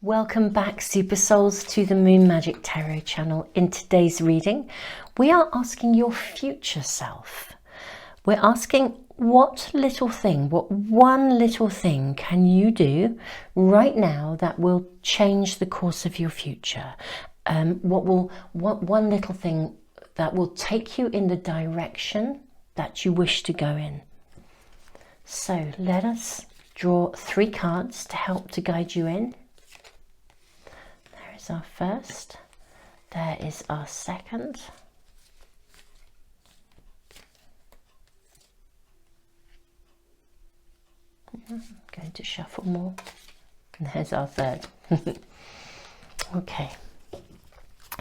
Welcome back, Super Souls, to the Moon Magic Tarot channel. In today's reading, we are asking your future self. We're asking what one little thing can you do right now that will change the course of your future? What one little thing that will take you in the direction that you wish to go in? So let us draw 3 cards to help to guide you in. There is our first, there is our second, I'm going to shuffle more, and there's our third. Okay,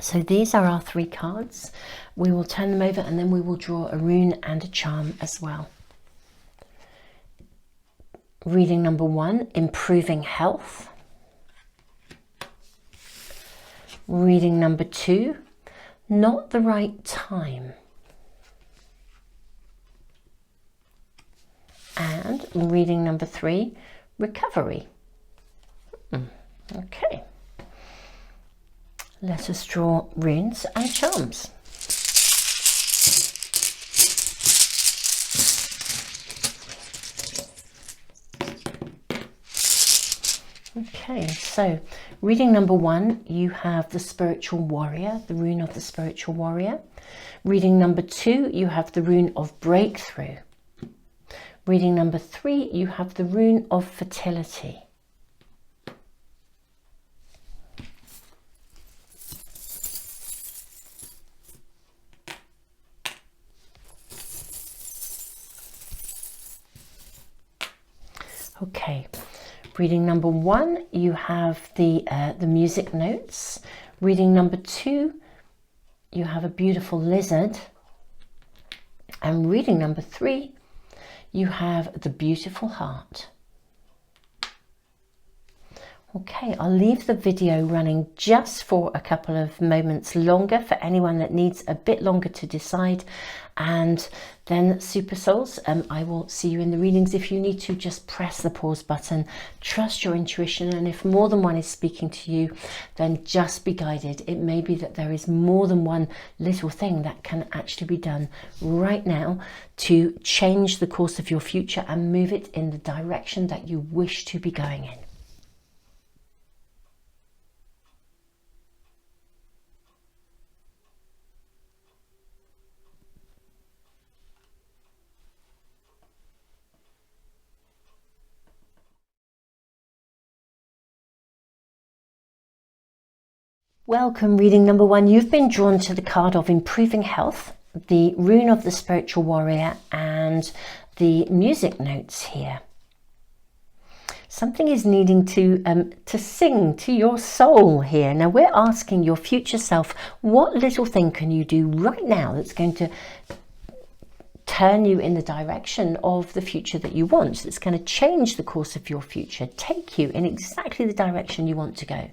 so these are our 3 cards. We will turn them over and then we will draw a rune and a charm as well. Reading number 1, improving health. Reading number 2, not the right time. And reading number 3, recovery. Okay. Let us draw runes and charms. Okay, so reading number 1, you have the spiritual warrior, the rune of the spiritual warrior. Reading number 2, you have the rune of breakthrough. Reading number 3, you have the rune of fertility. Okay. Reading number 1, you have the music notes. Reading number 2, you have a beautiful lizard. And reading number 3, you have the beautiful heart. Okay, I'll leave the video running just for a couple of moments longer for anyone that needs a bit longer to decide. And then, Super Souls, I will see you in the readings. If you need to, just press the pause button, trust your intuition, and if more than one is speaking to you, then just be guided. It may be that there is more than one little thing that can actually be done right now to change the course of your future and move it in the direction that you wish to be going in. Welcome, reading number 1. You've been drawn to the card of improving health, the rune of the spiritual warrior, and the music notes here. Something is needing to sing to your soul here. Now we're asking your future self, what little thing can you do right now that's going to turn you in the direction of the future that you want, that's going to change the course of your future, take you in exactly the direction you want to go.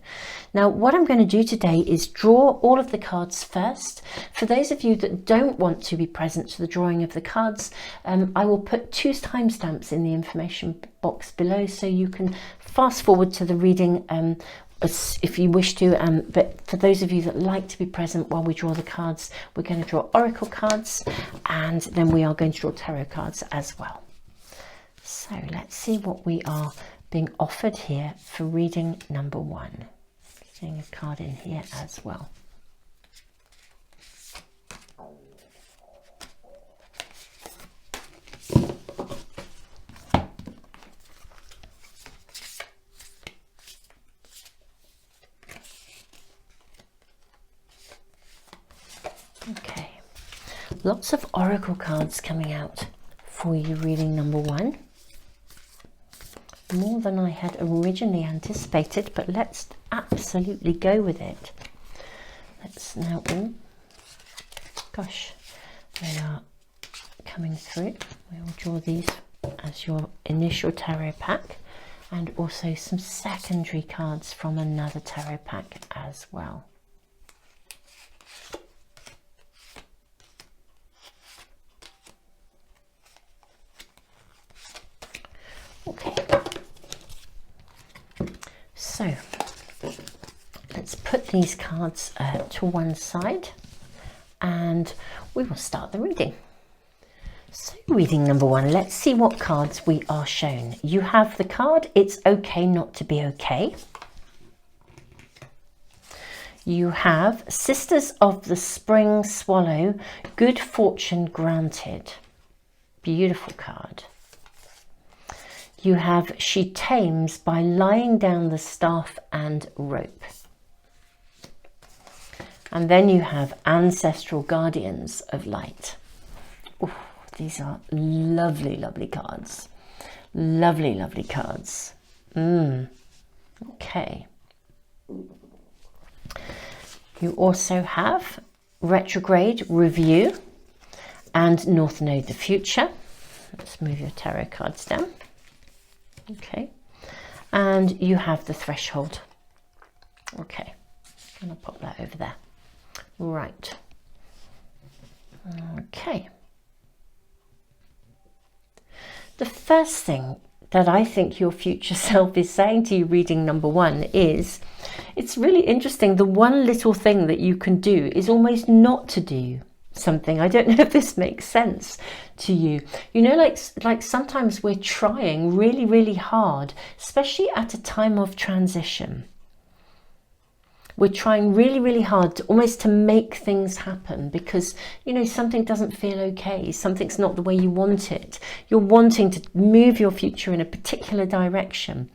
Now what I'm going to do today is draw all of the cards first. For those of you that don't want to be present to the drawing of the cards, I will put 2 timestamps in the information box below so you can fast forward to the reading if you wish to, but for those of you that like to be present while we draw the cards, we're going to draw oracle cards and then we are going to draw tarot cards as well. So let's see what we are being offered here for reading number 1. Seeing a card in here as well. Okay, lots of oracle cards coming out for you, reading number 1. More than I had originally anticipated, but let's absolutely go with it. Let's now, oh gosh, they are coming through. We will draw these as your initial tarot pack, and also some secondary cards from another tarot pack as well. Okay, so these cards to one side and we will start the reading. So reading number one, let's see what cards we are shown. You have the card, It's Okay Not to Be Okay. You have Sisters of the Spring Swallow, Good Fortune Granted. Beautiful card. You have She Tames by Lying Down the Staff and Rope. And then you have Ancestral Guardians of Light. Ooh, these are lovely, lovely cards. Lovely, lovely cards. Okay. You also have Retrograde Review and North Node the Future. Let's move your tarot cards down. Okay. And you have the Threshold. Okay. I'm going to pop that over there. Right. Okay. The first thing that I think your future self is saying to you, reading number one, is it's really interesting. The one little thing that you can do is almost not to do something. I don't know if this makes sense to you. You know, like sometimes we're trying really, really hard, especially at a time of transition. We're trying really, really hard to almost to make things happen because, you know, something doesn't feel okay. Something's not the way you want it. You're wanting to move your future in a particular direction.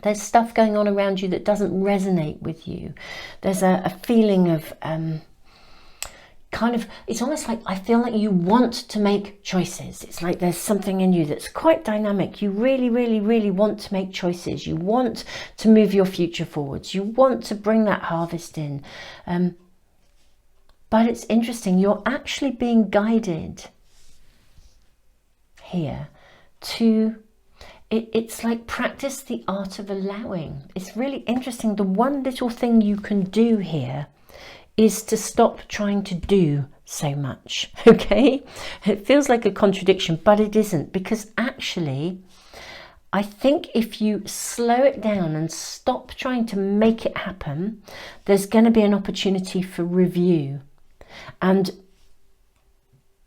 There's stuff going on around you that doesn't resonate with you. There's a feeling of kind of, it's almost like I feel like you want to make choices. It's like there's something in you that's quite dynamic. You really, really, really want to make choices. You want to move your future forwards. You want to bring that harvest in. But it's interesting, you're actually being guided here to, it's like practice the art of allowing. It's really interesting. The one little thing you can do here is to stop trying to do so much, okay? It feels like a contradiction, but it isn't, because actually, I think if you slow it down and stop trying to make it happen, there's going to be an opportunity for review. And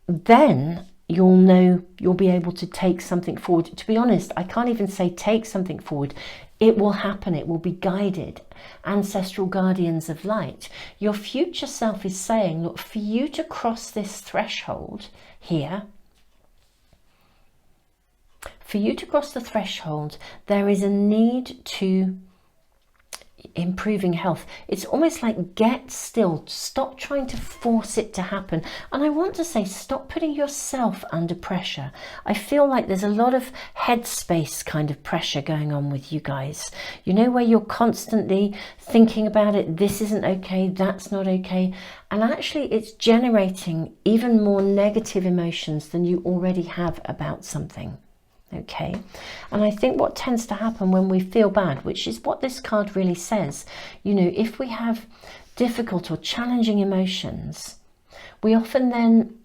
then you'll know, you'll be able to take something forward. To be honest, I can't even say take something forward. It will happen. It will be guided. Ancestral guardians of light. Your future self is saying, look, for you to cross this threshold here, for you to cross the threshold, there is a need to improving health. It's almost like get still, stop trying to force it to happen. And I want to say, stop putting yourself under pressure. I feel like there's a lot of headspace kind of pressure going on with you guys, you know, where you're constantly thinking about it. This isn't okay, that's not okay, and actually it's generating even more negative emotions than you already have about something. Okay, and I think what tends to happen when we feel bad, which is what this card really says, you know, if we have difficult or challenging emotions, we often then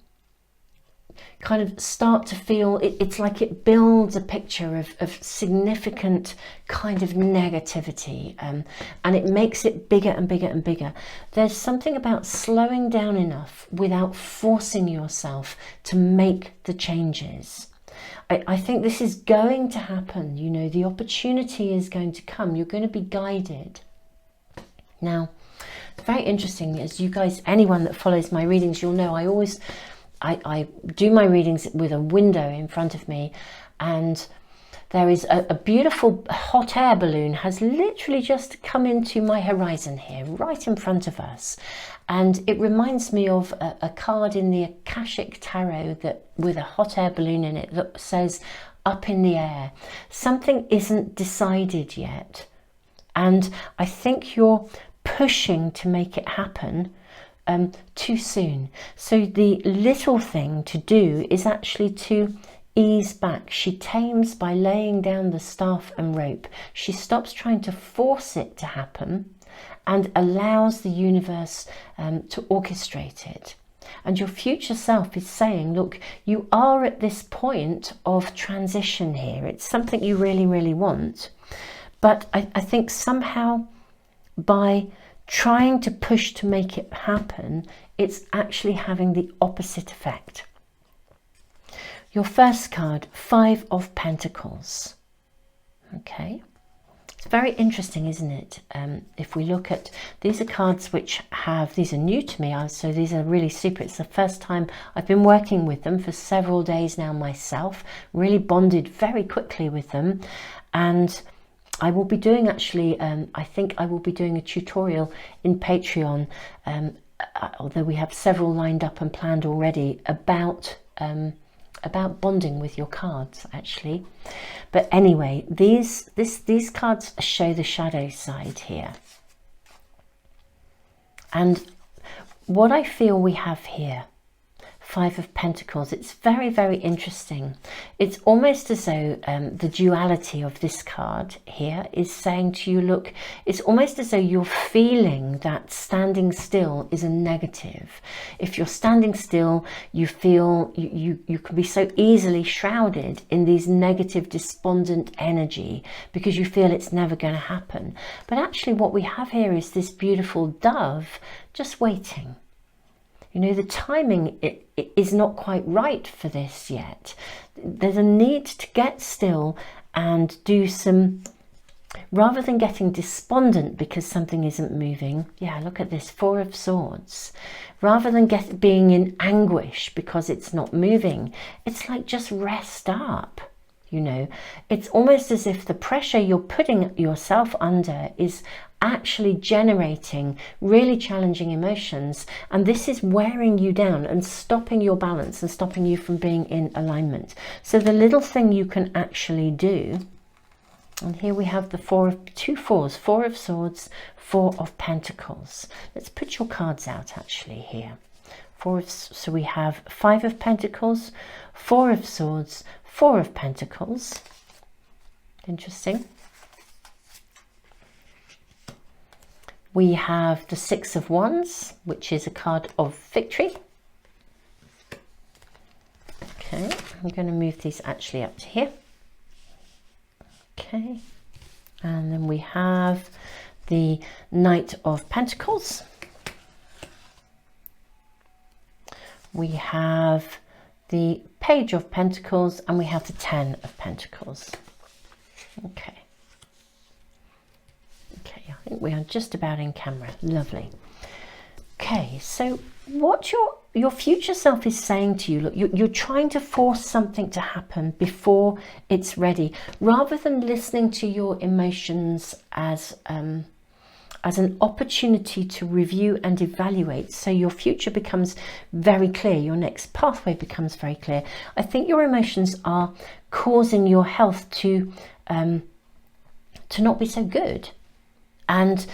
kind of start to feel, it's like it builds a picture of significant kind of negativity, and it makes it bigger and bigger and bigger. There's something about slowing down enough without forcing yourself to make the changes. I think this is going to happen, you know, the opportunity is going to come. You're going to be guided. Now, it's very interesting, as you guys, anyone that follows my readings, you'll know I do my readings with a window in front of me, and there is a beautiful hot air balloon has literally just come into my horizon here, right in front of us. And it reminds me of a card in the Akashic Tarot that with a hot air balloon in it that says, up in the air. Something isn't decided yet. And I think you're pushing to make it happen too soon. So the little thing to do is actually to ease back. She tames by laying down the staff and rope. She stops trying to force it to happen and allows the universe to orchestrate it. And your future self is saying, look, you are at this point of transition here. It's something you really, really want. But I think somehow by trying to push to make it happen, it's actually having the opposite effect. Your first card, 5 of Pentacles. Okay, it's very interesting, isn't it? If we look at, these are cards which have, these are new to me, so these are really super. It's the first time I've been working with them for several days now myself, really bonded very quickly with them. And I will be doing, actually, I think I will be doing a tutorial in Patreon, although we have several lined up and planned already, about bonding with your cards, actually. But anyway, these cards show the shadow side here. And what I feel we have here, 5 of Pentacles, it's very, very interesting. It's almost as though the duality of this card here is saying to you, look, it's almost as though you're feeling that standing still is a negative. If you're standing still, you feel you can be so easily shrouded in these negative, despondent energy because you feel it's never going to happen. But actually what we have here is this beautiful dove just waiting. You know, the timing is not quite right for this yet. There's a need to get still and do some, rather than getting despondent because something isn't moving. Yeah, look at this, 4 of Swords. Rather than being in anguish because it's not moving, it's like just rest up. You know, it's almost as if the pressure you're putting yourself under is actually generating really challenging emotions, and this is wearing you down and stopping your balance and stopping you from being in alignment. So the little thing you can actually do, and here we have the 2 fours, 4 of Swords, 4 of Pentacles. Let's put your cards out actually here. So we have 5 of Pentacles, 4 of Swords, 4 of Pentacles. Interesting. We have the 6 of Wands, which is a card of victory. Okay, I'm going to move these actually up to here. Okay, and then we have the Knight of Pentacles. We have the Page of Pentacles, and we have the 10 of Pentacles. Okay. Okay, I think we are just about in camera. Lovely. Okay, so what your future self is saying to you, look, you're trying to force something to happen before it's ready, rather than listening to your emotions as an opportunity to review and evaluate. So your future becomes very clear, your next pathway becomes very clear. I think your emotions are causing your health to not be so good. And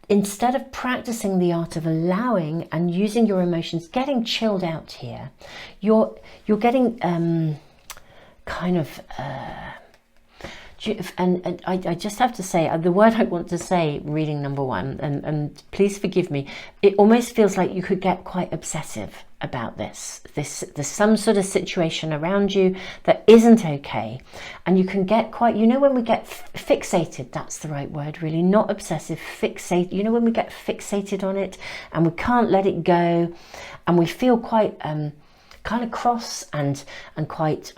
instead of practicing the art of allowing and using your emotions, getting chilled out here, you're getting kind of and I just have to say, the word I want to say, reading number 1, and please forgive me, it almost feels like you could get quite obsessive about this. There's some sort of situation around you that isn't okay, and you can get quite, you know, when we get fixated, that's the right word really, not obsessive, fixate. You know, when we get fixated on it and we can't let it go, and we feel quite kind of cross and quite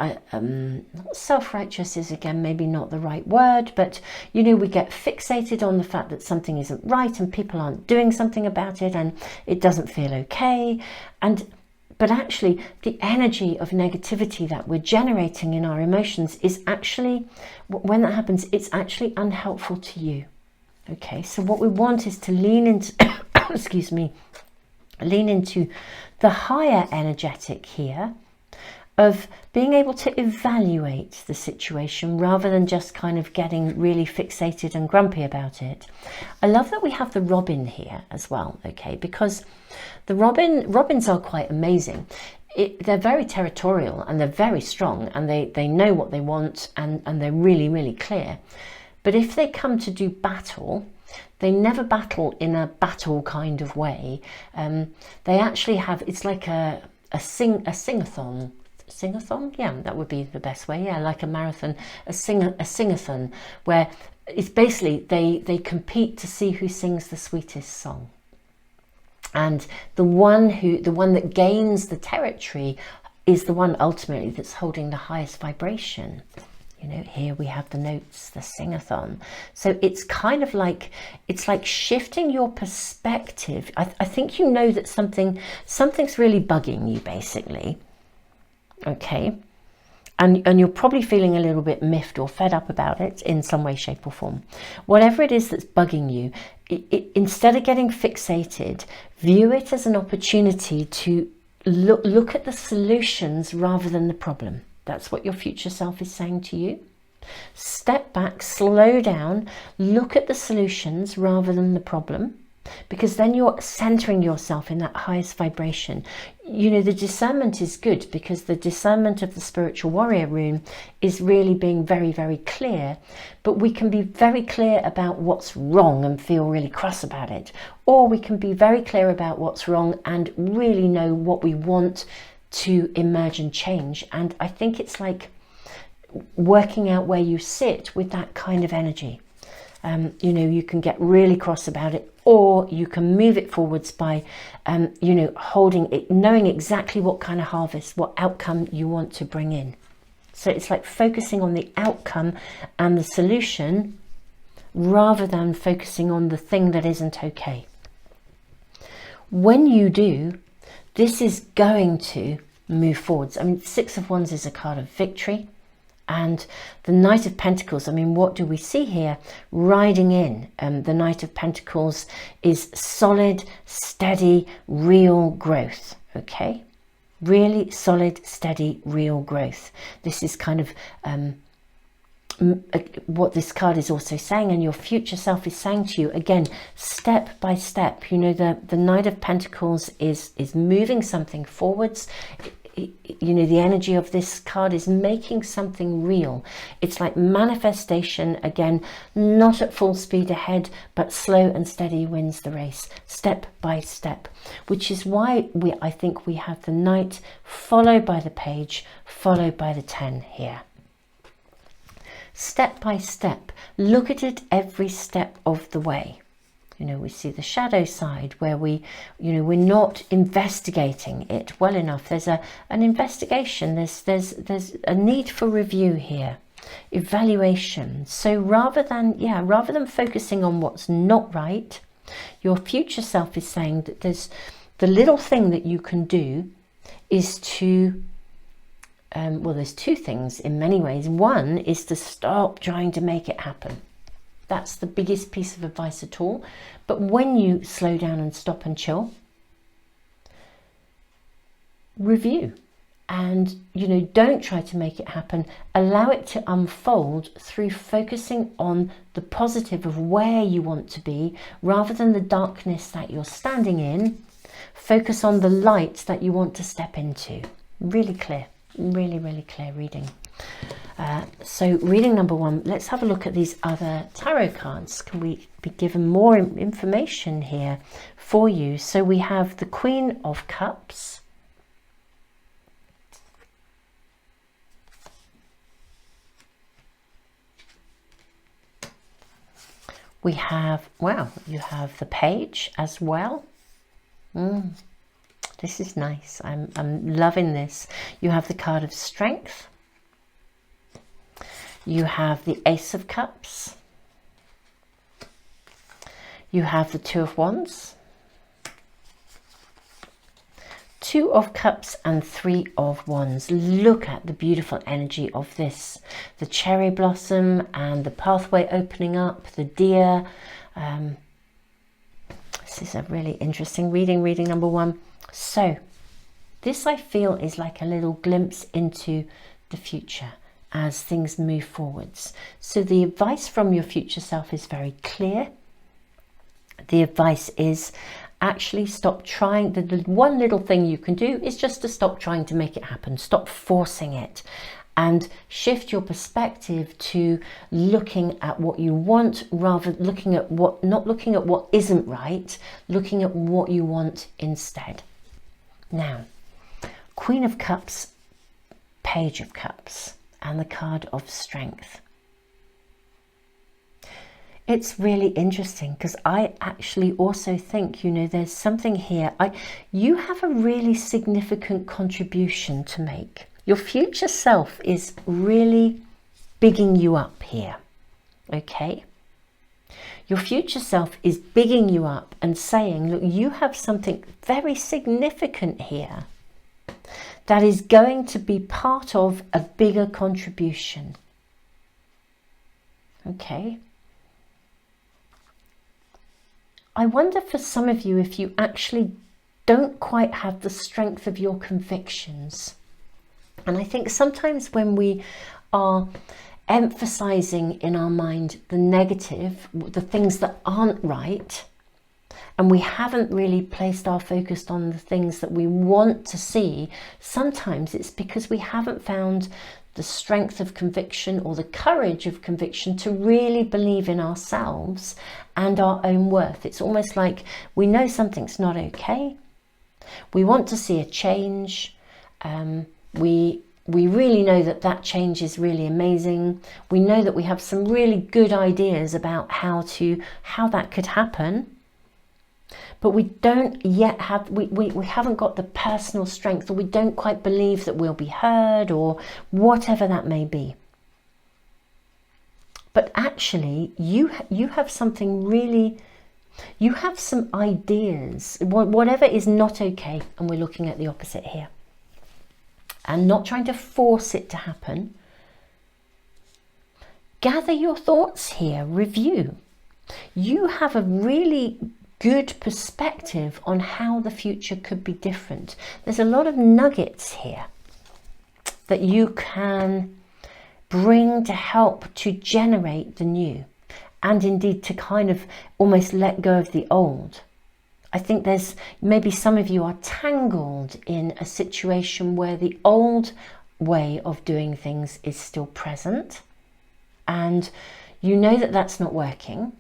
self-righteous is again maybe not the right word, but you know, we get fixated on the fact that something isn't right and people aren't doing something about it, and it doesn't feel okay. But actually the energy of negativity that we're generating in our emotions is actually, when that happens, it's actually unhelpful to you. Okay, so what we want is to lean into excuse me, lean into the higher energetic here of being able to evaluate the situation rather than just kind of getting really fixated and grumpy about it. I love that we have the Robin here as well, okay, because the Robins are quite amazing. They're very territorial and they're very strong, and they know what they want, and they're really, really clear. But if they come to do battle, they never battle in a battle kind of way. They actually have, it's like a sing-a-thon. Sing-a-thon, yeah, that would be the best way. Yeah, like a marathon, a sing-a-thon, where it's basically they compete to see who sings the sweetest song, and the one that gains the territory is the one ultimately that's holding the highest vibration. You know, here we have the notes, the sing-a-thon. So it's kind of like, it's like shifting your perspective. I think you know that something's really bugging you, basically. Okay. And you're probably feeling a little bit miffed or fed up about it in some way, shape or form. Whatever it is that's bugging you, instead of getting fixated, view it as an opportunity to look at the solutions rather than the problem. That's what your future self is saying to you. Step back, slow down, look at the solutions rather than the problem, because then you're centering yourself in that highest vibration. You know, the discernment is good, because the discernment of the spiritual warrior rune is really being very, very clear. But we can be very clear about what's wrong and feel really cross about it. Or we can be very clear about what's wrong and really know what we want to emerge and change. And I think it's like working out where you sit with that kind of energy. You know, you can get really cross about it, or you can move it forwards by, you know, holding it, knowing exactly what kind of harvest, what outcome you want to bring in. So it's like focusing on the outcome and the solution rather than focusing on the thing that isn't okay. When you do, this is going to move forwards. I mean, Six of Wands is a card of victory. And the Knight of Pentacles, I mean, what do we see here? Riding in. The Knight of Pentacles is solid, steady, real growth. Okay? Really solid, steady, real growth. This is kind of what this card is also saying, and your future self is saying to you, again, step by step. You know, the Knight of Pentacles is moving something forwards. You know, the energy of this card is making something real. It's like manifestation, again, not at full speed ahead, but slow and steady wins the race, step by step, which is why I think we have the Knight followed by the Page, followed by the 10 here. Step by step, look at it every step of the way. You know, we see the shadow side where we're not investigating it well enough. There's an investigation. There's a need for review here, evaluation. So rather than focusing on what's not right, your future self is saying that there's the little thing that you can do is to well, there's two things in many ways. One is to stop trying to make it happen. That's the biggest piece of advice at all. But when you slow down and stop and chill, review, and don't try to make it happen. Allow it to unfold through focusing on the positive of where you want to be rather than the darkness that you're standing in. Focus on the light that you want to step into. Really clear, really clear reading. So reading number one, let's have a look at these other tarot cards. Can we be given more information here for you? So we have the Queen of Cups. We have, wow, you have the Page as well. This is nice. I'm loving this. You have the card of Strength. You have the Ace of Cups. You have the Two of Wands, Two of Cups, and Three of Wands. Look at the beautiful energy of this. The cherry blossom and the pathway opening up, the deer. This is a really interesting reading, reading number one. So this, I feel, is like a little glimpse into the future as things move forwards. So the advice from your future self is very clear. The advice is actually stop trying. The one little thing you can do is just to stop trying to make it happen. Stop forcing it and shift your perspective to looking at what you want, rather looking at what, not looking at what isn't right, looking at what you want instead. Now, Queen of Cups, Page of Cups and the card of Strength. It's really interesting because I actually also think, you know, there's something here. You have a really significant contribution to make. Your future self is really bigging you up here, okay? Your future self is bigging you up and saying, look, you have something very significant here that is going to be part of a bigger contribution, okay? I wonder for some of you if you actually don't quite have the strength of your convictions. And I think sometimes when we are emphasizing in our mind the negative, the things that aren't right, and we haven't really placed our focus on the things that we want to see, sometimes it's because we haven't found the strength of conviction or the courage of conviction to really believe in ourselves and our own worth. It's almost like we know something's not okay. We want to see a change. We really know that that change is really amazing. We know that we have some really good ideas about how that could happen. But we don't yet have, we haven't got the personal strength, or we don't quite believe that we'll be heard, or whatever that may be. But actually, you have something really, you have some ideas, whatever is not okay, and we're looking at the opposite here. And not trying to force it to happen. Gather your thoughts here, review. You have a really good perspective on how the future could be different. There's a lot of nuggets here that you can bring to help to generate the new, and indeed to kind of almost let go of the old. I think there's maybe some of you are tangled in a situation where the old way of doing things is still present, and you know that that's not working.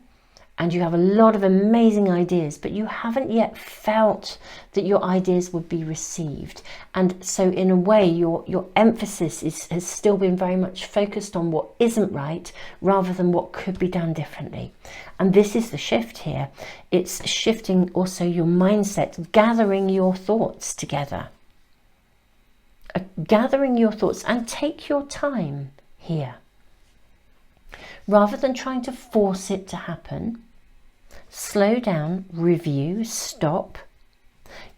And you have a lot of amazing ideas, but you haven't yet felt that your ideas would be received. And so in a way, your emphasis has still been very much focused on what isn't right, rather than what could be done differently. And this is the shift here. It's shifting also your mindset, gathering your thoughts together. Gathering your thoughts, and take your time here. Rather than trying to force it to happen, slow down, review, stop,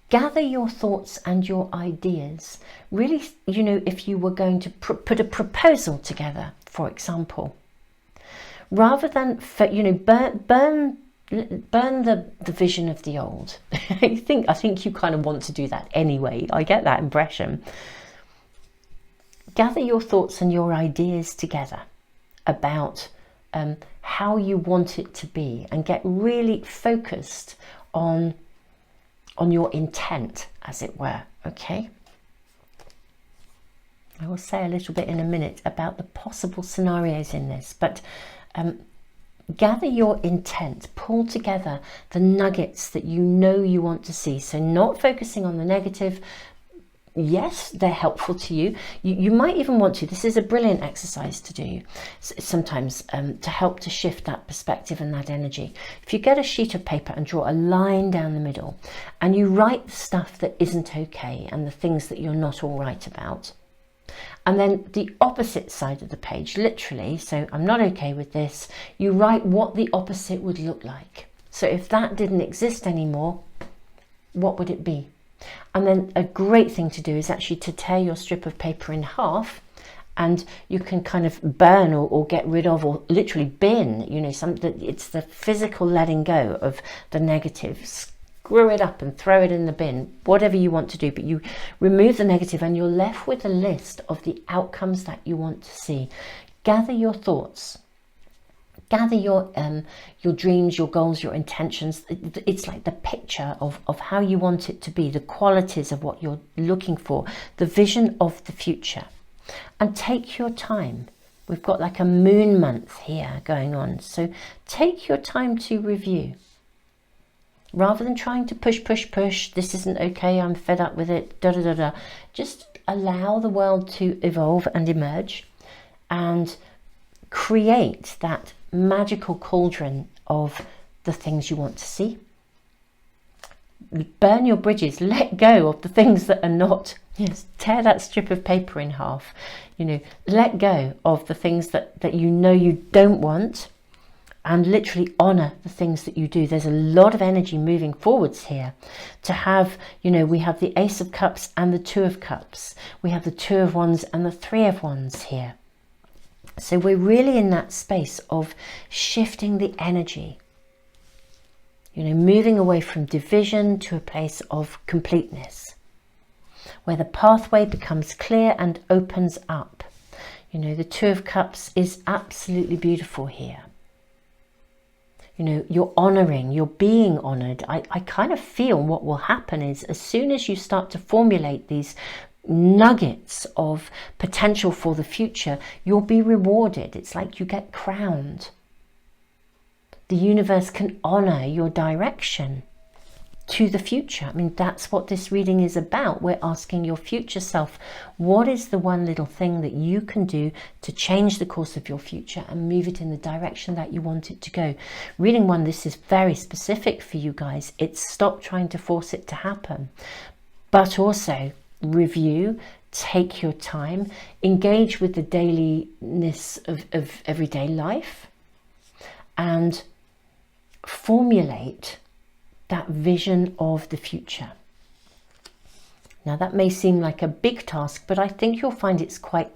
gather your thoughts and your ideas. Really, you know, if you were going to put a proposal together, for example, rather than, you know, burn the vision of the old. I think you kind of want to do that anyway. I get that impression. Gather your thoughts and your ideas together about how you want it to be, and get really focused on your intent, as it were, okay? I will say a little bit in a minute about the possible scenarios in this, but gather your intent, pull together the nuggets that you know you want to see. So not focusing on the negative. Yes, they're helpful to you. You might even want to, this is a brilliant exercise to do sometimes to help to shift that perspective and that energy. If you get a sheet of paper and draw a line down the middle, and you write the stuff that isn't okay and the things that you're not all right about, and then the opposite side of the page, literally, so I'm not okay with this, you write what the opposite would look like. So if that didn't exist anymore, what would it be? And then a great thing to do is actually to tear your strip of paper in half, and you can kind of burn or get rid of, or literally bin, you know, it's the physical letting go of the negative. Screw it up and throw it in the bin, whatever you want to do, but you remove the negative and you're left with a list of the outcomes that you want to see. Gather your thoughts. Gather your dreams, your goals, your intentions. It's like the picture of how you want it to be, the qualities of what you're looking for, the vision of the future. And take your time. We've got like a moon month here going on. So take your time to review. rather than trying to push, this isn't okay, I'm fed up with it, just allow the world to evolve and emerge and create that magical cauldron of the things you want to see. Burn your bridges, let go of the things that are not, yes, tear that strip of paper in half, let go of the things that you don't want, and literally honor the things that you do. There's a lot of energy moving forwards here to have, we have the Ace of Cups and the Two of Cups. We have the Two of Wands and the Three of Wands here. So we're really in that space of shifting the energy, moving away from division to a place of completeness, where the pathway becomes clear and opens up. The Two of Cups is absolutely beautiful here. You're honoring, you're being honored. I kind of feel what will happen is, as soon as you start to formulate these nuggets of potential for the future, you'll be rewarded. It's like you get crowned. The universe can honor your direction to the future. I mean, that's what this reading is about. We're asking your future self, what is the one little thing that you can do to change the course of your future and move it in the direction that you want it to go? Reading 1, this is very specific for you guys. It's stop trying to force it to happen, but also review, take your time, engage with the dailiness of everyday life, and formulate that vision of the future. Now that may seem like a big task, but I think you'll find it's quite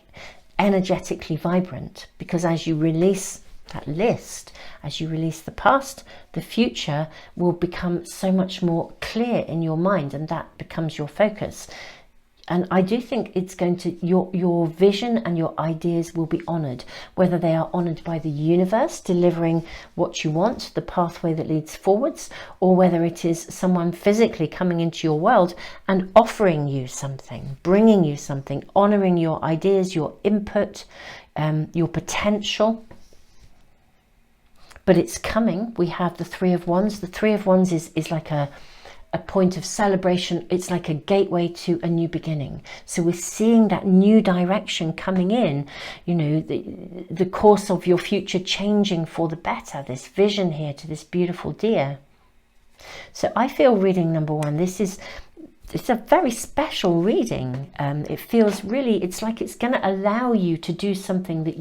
energetically vibrant, because as you release that list, as you release the past, the future will become so much more clear in your mind, and that becomes your focus. And I do think it's going to, your vision and your ideas will be honored, whether they are honored by the universe delivering what you want, the pathway that leads forwards, or whether it is someone physically coming into your world and offering you something, bringing you something, honoring your ideas, your input, your potential. But it's coming. We have the Three of Wands. The Three of Wands is like a point of celebration. It's like a gateway to a new beginning. So we're seeing that new direction coming in, the course of your future changing for the better, this vision here to this beautiful deer. So I feel reading number 1, it's a very special reading. It feels really, it's like it's going to allow you to do something that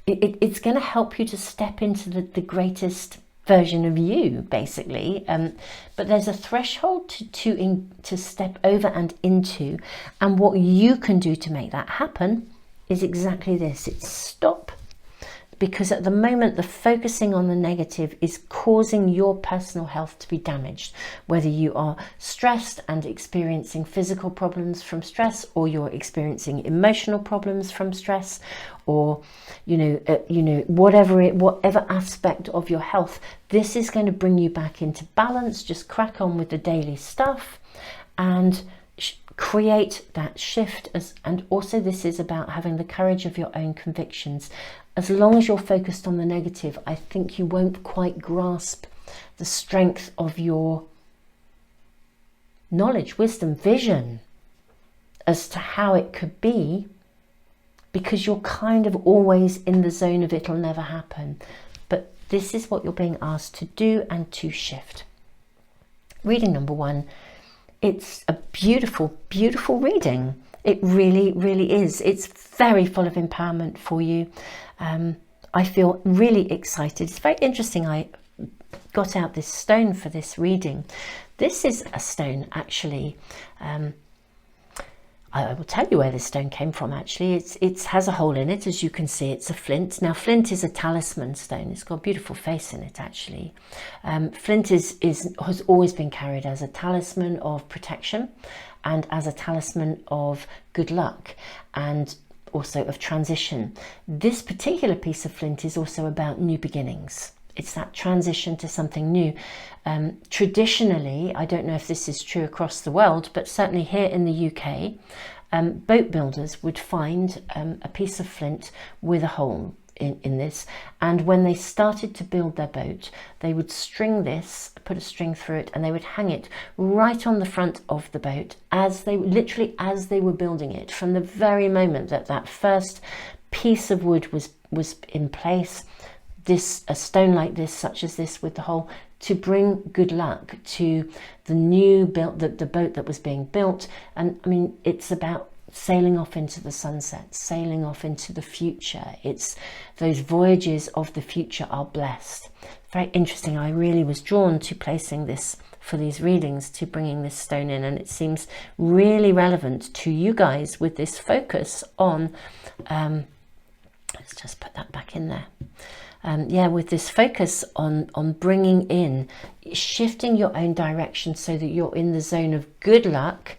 it's going to help you to step into the greatest version of you, basically, but there's a threshold to step over and into, and what you can do to make that happen is exactly this. It's stop, because at the moment the focusing on the negative is causing your personal health to be damaged, whether you are stressed and experiencing physical problems from stress, or you're experiencing emotional problems from stress, or whatever aspect of your health. This is going to bring you back into balance. Just crack on with the daily stuff and create that shift. And also this is about having the courage of your own convictions. As long as you're focused on the negative, I think you won't quite grasp the strength of your knowledge, wisdom, vision as to how it could be, because you're kind of always in the zone of it'll never happen. But this is what you're being asked to do and to shift. Reading number 1, it's a beautiful, beautiful reading. It really, really is. It's very full of empowerment for you. I feel really excited. It's very interesting. I got out this stone for this reading. This is a stone, actually. I will tell you where this stone came from, actually. It has a hole in it, as you can see. It's a flint. Now, flint is a talisman stone. It's got a beautiful face in it, actually. Flint has always been carried as a talisman of protection and as a talisman of good luck and also of transition. This particular piece of flint is also about new beginnings. It's that transition to something new. Traditionally, I don't know if this is true across the world, but certainly here in the UK, boat builders would find a piece of flint with a hole in this. And when they started to build their boat, they would string this, put a string through it, and they would hang it right on the front of the boat as they were building it. From the very moment that that first piece of wood was in place, a stone like this, such as this with the hole, to bring good luck to the the boat that was being built. And I mean, it's about sailing off into the sunset, sailing off into the future. It's those voyages of the future are blessed. Very interesting. I really was drawn to placing this for these readings, to bringing this stone in, and it seems really relevant to you guys with this focus on let's just put that back in there. Yeah, with this focus on bringing in, shifting your own direction so that you're in the zone of good luck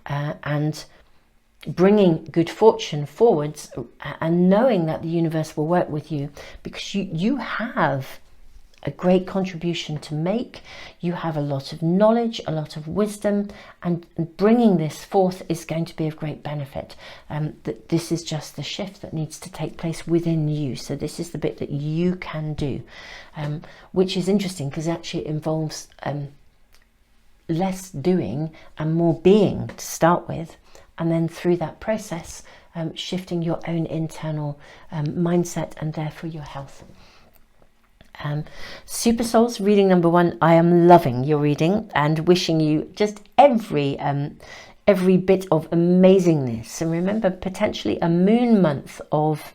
and bringing good fortune forwards, and knowing that the universe will work with you, because you have a great contribution to make. You have a lot of knowledge, a lot of wisdom, and bringing this forth is going to be of great benefit. That this is just the shift that needs to take place within you. So this is the bit that you can do, which is interesting because actually it involves less doing and more being to start with, and then through that process shifting your own internal mindset and therefore your health. Super Souls, reading number 1, I am loving your reading and wishing you just every bit of amazingness. And remember, potentially a moon month of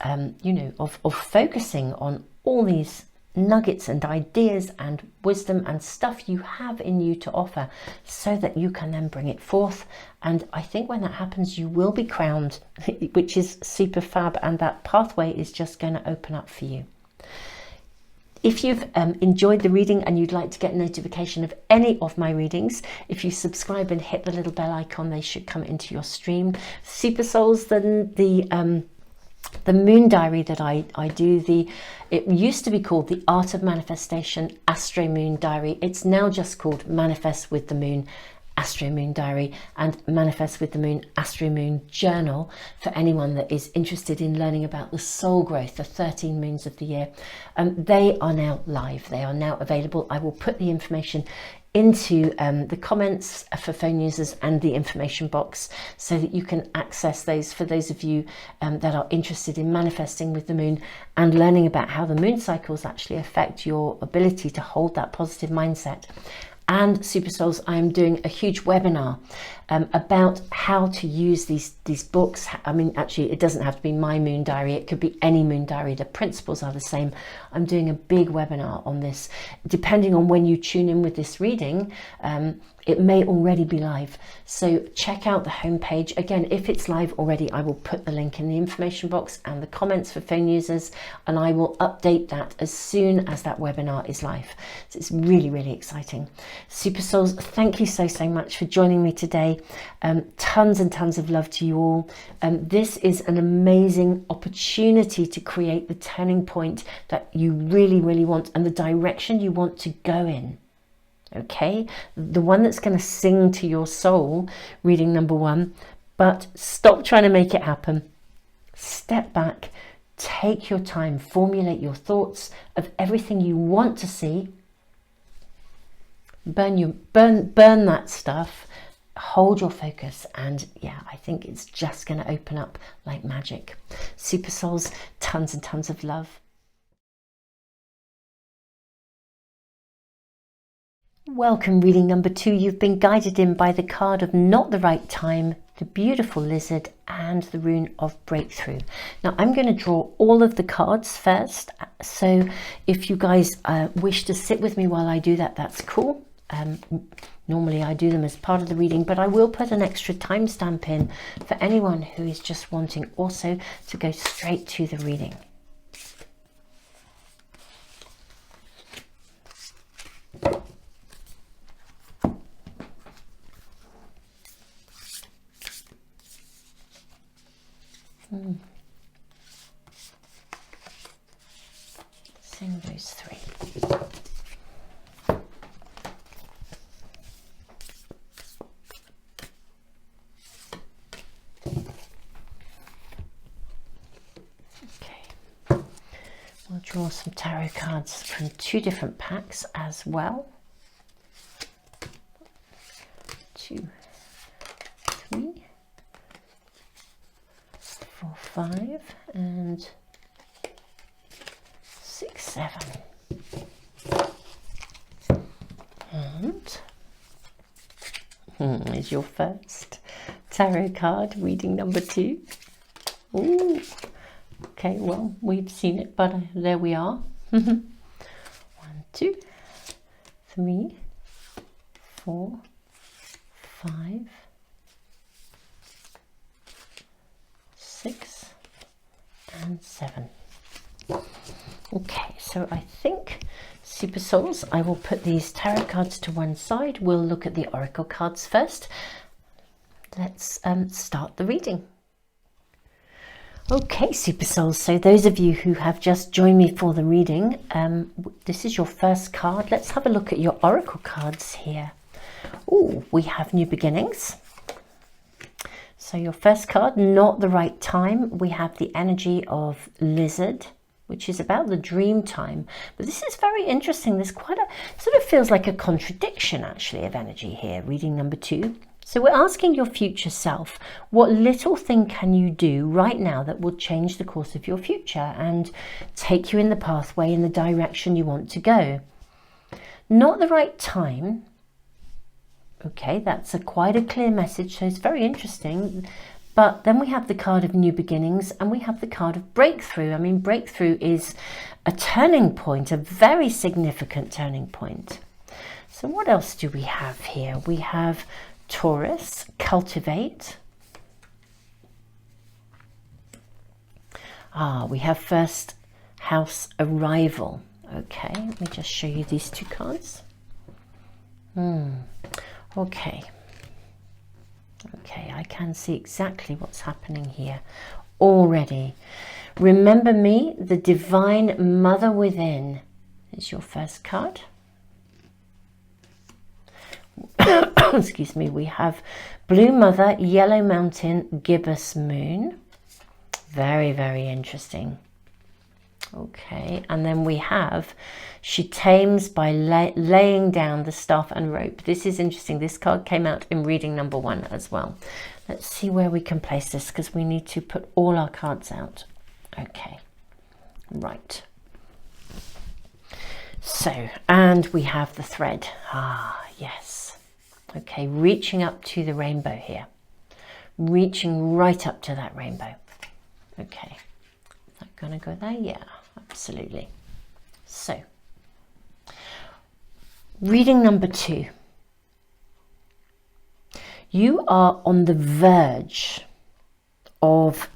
of focusing on all these nuggets and ideas and wisdom and stuff you have in you to offer, so that you can then bring it forth. And I think when that happens, you will be crowned, which is super fab, and that pathway is just going to open up for you. If you've enjoyed the reading and you'd like to get notification of any of my readings, if you subscribe and hit the little bell icon, they should come into your stream. Super Souls, the moon diary that I do, it used to be called the Art of Manifestation Astro-Moon Diary. It's now just called Manifest with the Moon Astro-Moon Diary, and Manifest with the Moon Astro-Moon Journal for anyone that is interested in learning about the soul growth, the 13 moons of the year. They are now live. They are now available. I will put the information into the comments for phone users and the information box, so that you can access those for those of you that are interested in manifesting with the moon and learning about how the moon cycles actually affect your ability to hold that positive mindset. And Super Souls, I'm doing a huge webinar about how to use these books. I mean, actually, it doesn't have to be my moon diary. It could be any moon diary. The principles are the same. I'm doing a big webinar on this. Depending on when you tune in with this reading, it may already be live. So check out the homepage. Again, if it's live already, I will put the link in the information box and the comments for phone users, and I will update that as soon as that webinar is live. So it's really, really exciting. Super Souls, thank you so much for joining me today. Tons and tons of love to you all. This is an amazing opportunity to create the turning point that you really, really want and the direction you want to go in. Okay, the one that's going to sing to your soul, reading number 1. But stop trying to make it happen. Step back, take your time, formulate your thoughts of everything you want to see. Burn that stuff. Hold your focus, and yeah, I think it's just going to open up like magic. Super Souls, tons and tons of love. Welcome, reading number 2. You've been guided in by the card of Not the Right Time, the Beautiful Lizard, and the Rune of Breakthrough. Now I'm going to draw all of the cards first, so if you guys wish to sit with me while I do that, that's cool. Normally I do them as part of the reading, but I will put an extra timestamp in for anyone who is just wanting also to go straight to the reading. Sing those 3. draw some tarot cards from 2 different packs as well. 2, 3, 4, 5, and 6, 7. And here's your first tarot card, reading number 2. Ooh. Okay, well, we've seen it, but there we are. 1, 2, 3, 4, 5, 6, and 7. Okay, so I think, Super Souls, I will put these tarot cards to one side. We'll look at the oracle cards first. Let's start the reading. Okay, Super Souls, so those of you who have just joined me for the reading, this is your first card. Let's have a look at your oracle cards here. Oh, we have New Beginnings. So your first card, Not the Right Time. We have the energy of Lizard, which is about the dream time. But this is very interesting. There's quite a, sort of feels like a contradiction actually of energy here, reading number 2. So we're asking your future self, what little thing can you do right now that will change the course of your future and take you in the pathway, in the direction you want to go? Not the right time. Okay, that's quite a clear message, so it's very interesting. But then we have the card of New Beginnings and we have the card of Breakthrough. I mean, breakthrough is a turning point, a very significant turning point. So what else do we have here? We have Taurus, Cultivate. We have First House, Arrival. Okay, let me just show you these 2 cards. Okay. Okay, I can see exactly what's happening here already. Remember me, the Divine Mother Within is your first card. Excuse me, we have Blue Mother, Yellow Mountain, Gibbous Moon. Very, very interesting. Okay, and then we have She Tames by Laying Down the Staff and Rope. This is interesting. This card came out in reading number 1 as well. Let's see where we can place this because we need to put all our cards out. Okay, right. So, and we have the thread. Yes. Okay, reaching up to the rainbow here. Reaching right up to that rainbow. Okay. Is that going to go there? Yeah, absolutely. So, reading number 2. You are on the verge of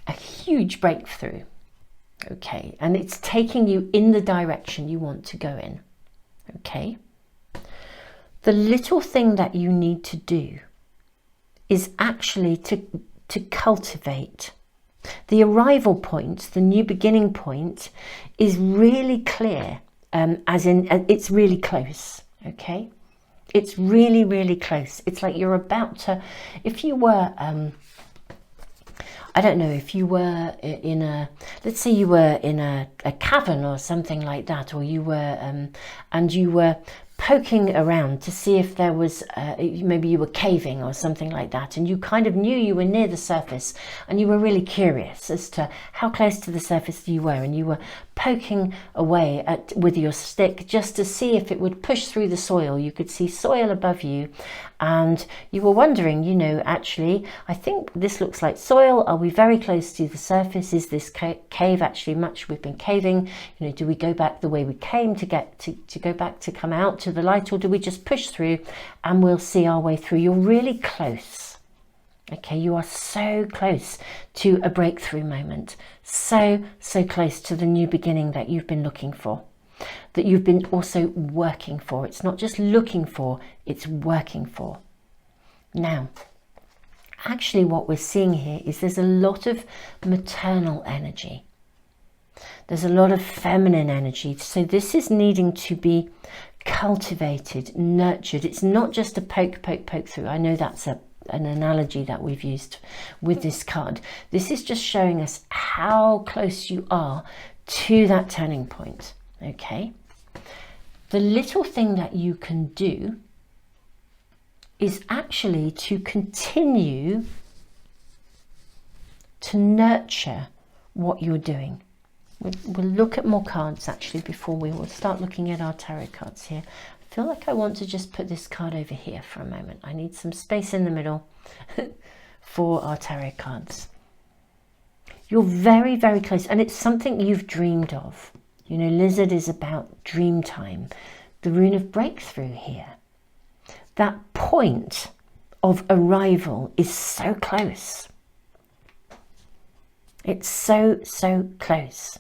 a huge breakthrough. Okay, and it's taking you in the direction you want to go in. Okay. The little thing that you need to do is actually to cultivate. The arrival point, the new beginning point, is really clear, as in it's really close. Okay, it's really, really close. It's like you're about to, if you were I don't know, if you were in a, let's say you were in a cavern or something like that, or you were and you were poking around to see if there was maybe you were caving or something like that, and you kind of knew you were near the surface and you were really curious as to how close to the surface you were, and you were poking away with your stick just to see if it would push through the soil. You could see soil above you and you were wondering, you know, actually I think this looks like soil. Are we very close to the surface? Is this cave actually much? We've been caving, you know, do we go back the way we came to get to go back to come out to the light, or do we just push through and we'll see our way through? You're really close. Okay, you are so close to a breakthrough moment, so close to the new beginning that you've been looking for, that you've been also working for. It's not just looking for, it's working for. Now, actually what we're seeing here is there's a lot of maternal energy. There's a lot of feminine energy. So this is needing to be cultivated, nurtured. It's not just a poke through. I know that's an analogy that we've used with this card. This is just showing us how close you are to that turning point. Okay, the little thing that you can do is actually to continue to nurture what you're doing. We'll look at more cards actually before we will start looking at our tarot cards here. I feel like I want to just put this card over here for a moment. I need some space in the middle for our tarot cards. You're very, very close, and it's something you've dreamed of. You know, lizard is about dream time. The rune of breakthrough here. That point of arrival is so close. It's so, so close.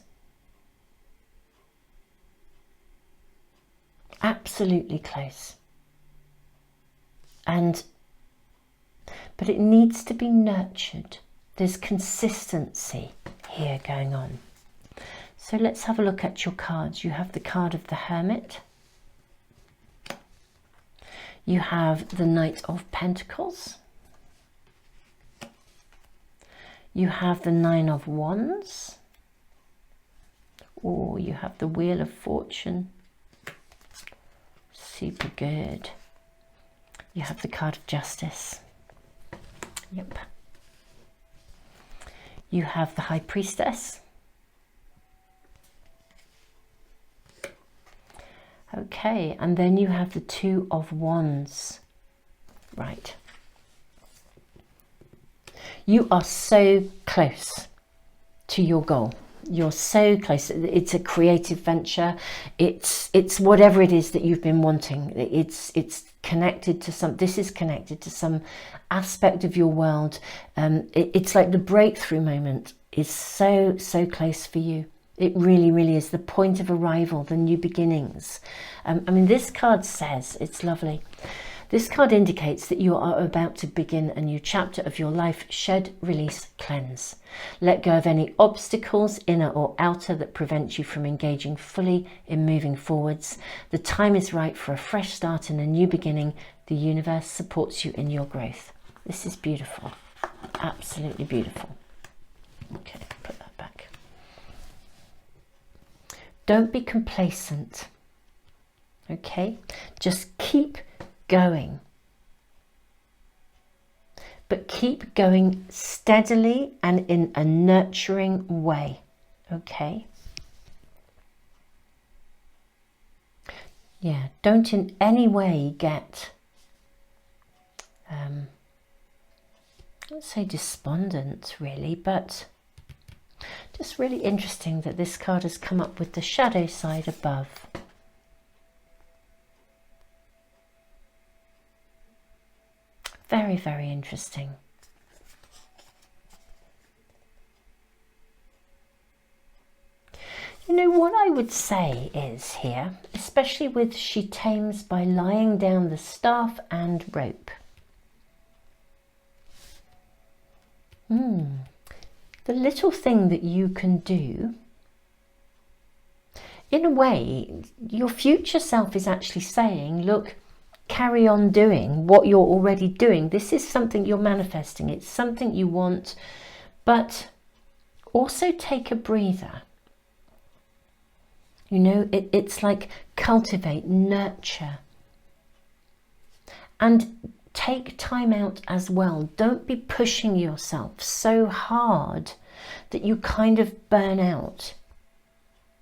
Absolutely close. But it needs to be nurtured. There's consistency here going on. So let's have a look at your cards. You have the card of the Hermit. You have the Knight of Pentacles. You have the Nine of Wands. Or you have the Wheel of Fortune. Super good. You have the card of Justice. Yep. You have the High Priestess. Okay, and then you have the Two of Wands. Right. You are so close to your goal. You're so close. It's a creative venture. It's whatever it is that you've been wanting. It's connected to some, this is connected to some aspect of your world. It's like the breakthrough moment is so, so close for you. It really, really is the point of arrival, the new beginnings. I mean, this card says, it's lovely. This card indicates that you are about to begin a new chapter of your life. Shed, release, cleanse. Let go of any obstacles, inner or outer, that prevent you from engaging fully in moving forwards. The time is right for a fresh start and a new beginning. The universe supports you in your growth. This is beautiful. Absolutely beautiful. Okay, put that back. Don't be complacent. Okay, just keep going, but keep going steadily and in a nurturing way. Okay, yeah, don't in any way get let's say despondent really, but just really interesting that this card has come up with the shadow side above. Very, very interesting. You know, what I would say is here, especially with she tames by lying down the staff and rope. The little thing that you can do, in a way, your future self is actually saying, look, carry on doing what you're already doing. This is something you're manifesting. It's something you want, but also take a breather. You know, it's like cultivate, nurture, and take time out as well. Don't be pushing yourself so hard that you kind of burn out.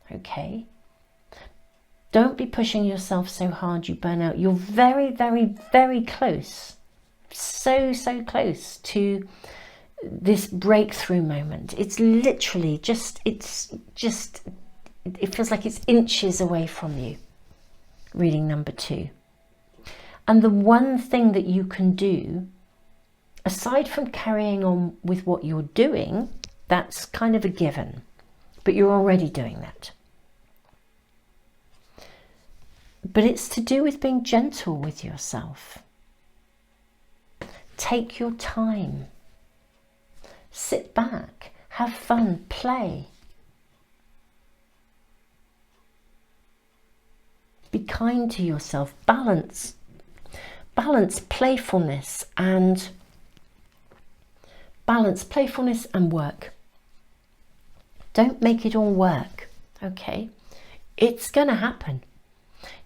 Okay? Don't be pushing yourself so hard you burn out. You're very, very, very close. So, so close to this breakthrough moment. It's literally just, it feels like it's inches away from you. Reading number 2. And the one thing that you can do, aside from carrying on with what you're doing, that's kind of a given, but you're already doing that. But it's to do with being gentle with yourself. Take your time. Sit back, have fun, play. Be kind to yourself. Balance playfulness and work. Don't make it all work. Okay, it's going to happen.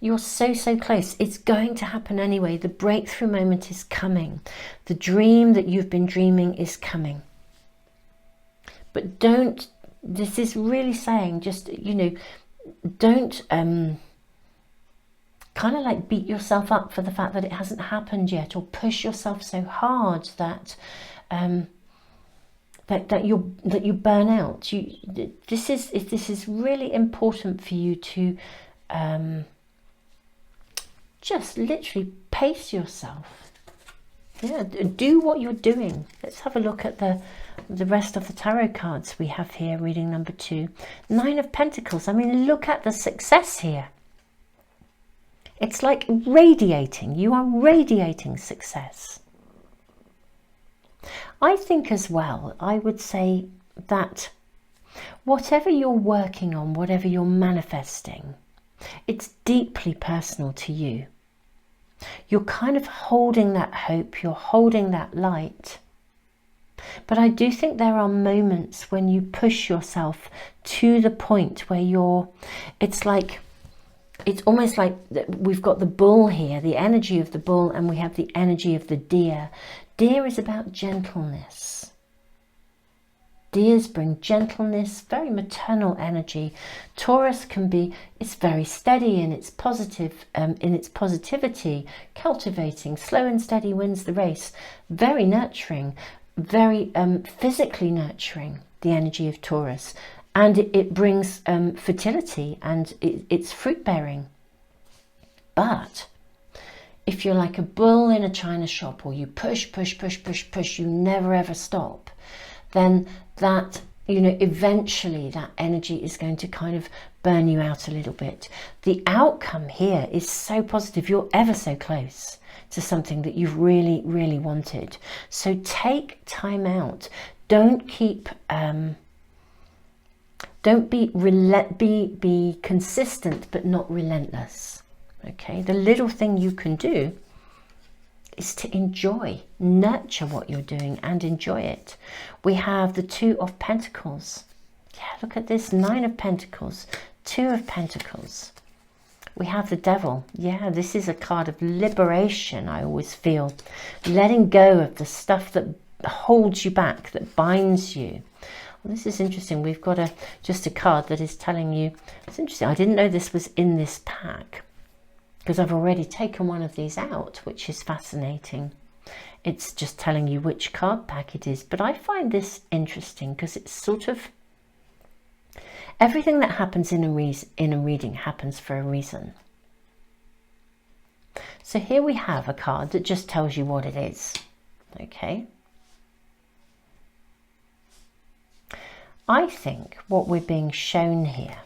You're so close. It's going to happen anyway. The breakthrough moment is coming. The dream that you've been dreaming is coming. But don't, this is really saying, just, you know, don't kind of like beat yourself up for the fact that it hasn't happened yet, or push yourself so hard that that you burn out. This is really important for you to just literally pace yourself. Yeah, do what you're doing. Let's have a look at the rest of the tarot cards we have here, reading number 2. 9 of Pentacles. I mean, look at the success here. It's like radiating. You are radiating success. I think as well, I would say that whatever you're working on, whatever you're manifesting, it's deeply personal to you. You're kind of holding that hope, you're holding that light. But I do think there are moments when you push yourself to the point where it's almost like we've got the bull here, the energy of the bull, and we have the energy of the deer. Deer is about gentleness. Deers bring gentleness, very maternal energy. Taurus it's very steady in its positive, in its positivity, cultivating, slow and steady wins the race. Very nurturing, very physically nurturing, the energy of Taurus. And it brings fertility, and it's fruit bearing. But if you're like a bull in a china shop, or you push, you never ever stop, then that, you know, eventually that energy is going to kind of burn you out a little bit. The outcome here is so positive. You're ever so close to something that you've really, really wanted. So take time out. Don't keep, don't be consistent, but not relentless. Okay, the little thing you can do is to enjoy, nurture what you're doing and enjoy it. We have the 2 of Pentacles. Yeah, look at this, 9 of Pentacles, 2 of Pentacles. We have the Devil. Yeah, this is a card of liberation, I always feel. Letting go of the stuff that holds you back, that binds you. Well, this is interesting. We've got just a card that is telling you, it's interesting, I didn't know this was in this pack, because I've already taken one of these out, which is fascinating. It's just telling you which card pack it is. But I find this interesting because it's sort of everything that happens in a reading happens for a reason. So here we have a card that just tells you what it is. Okay. I think what we're being shown here,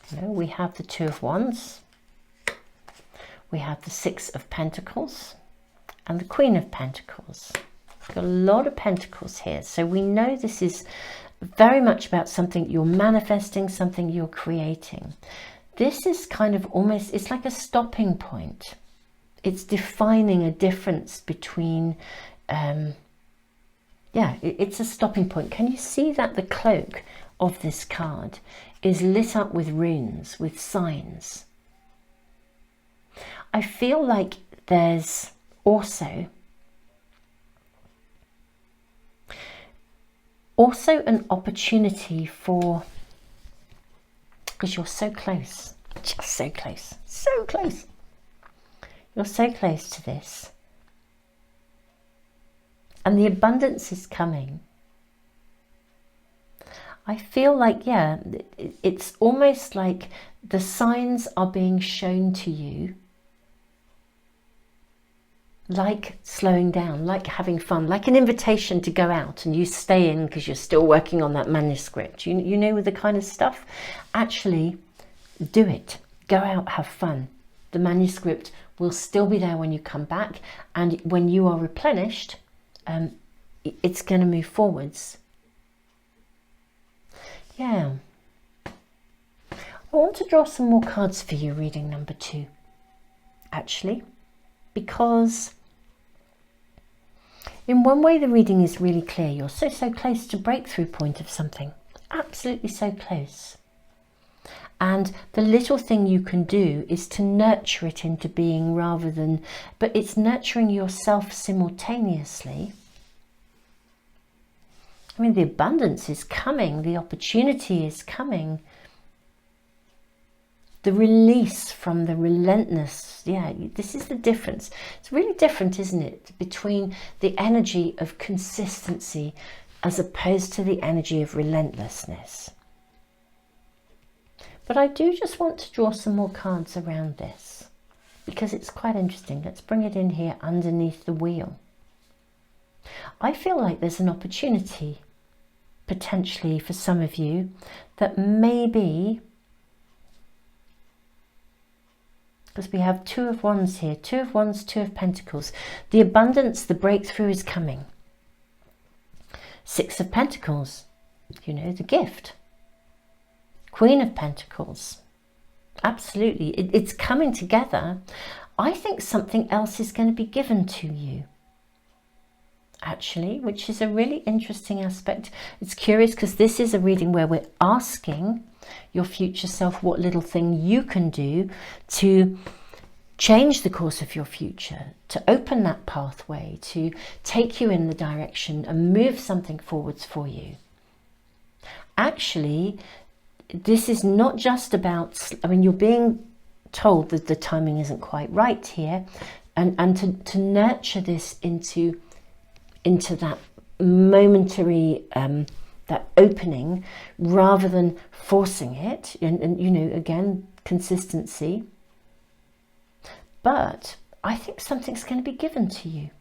you know, we have the 2 of Wands. We have the 6 of Pentacles and the Queen of Pentacles. We've got a lot of Pentacles here. So we know this is very much about something you're manifesting, something you're creating. This is kind of almost, it's like a stopping point. It's defining a difference between, yeah, it's a stopping point. Can you see that the cloak of this card is lit up with runes, with signs? I feel like there's also an opportunity for, because you're so close, just so close, so close. You're so close to this. And the abundance is coming. I feel like, yeah, it's almost like the signs are being shown to you, like slowing down, like having fun, like an invitation to go out and you stay in because you're still working on that manuscript. You know, the kind of stuff. Actually, do it. Go out, have fun. The manuscript will still be there when you come back, and when you are replenished, it's going to move forwards. Yeah. I want to draw some more cards for you, reading number 2, actually, because in one way the reading is really clear. You're so close to breakthrough point of something. Absolutely so close. And the little thing you can do is to nurture it into being, rather than, but it's nurturing yourself simultaneously. I mean, the abundance is coming, the opportunity is coming. The release from the relentless, yeah, this is the difference. It's really different, isn't it, between the energy of consistency as opposed to the energy of relentlessness. But I do just want to draw some more cards around this, because it's quite interesting. Let's bring it in here underneath the wheel. I feel like there's an opportunity, potentially for some of you, that maybe, because we have Two of Wands here, Two of Wands, Two of Pentacles. The abundance, the breakthrough is coming. Six of Pentacles, you know, the gift. Queen of Pentacles, absolutely, it's coming together. I think something else is going to be given to you, actually, which is a really interesting aspect. It's curious because this is a reading where we're asking your future self what little thing you can do to change the course of your future, to open that pathway, to take you in the direction and move something forwards for you. Actually, this is not just about, I mean, you're being told that the timing isn't quite right here, and to nurture this into that momentary, that opening, rather than forcing it, and you know, again, consistency. But I think something's going to be given to you.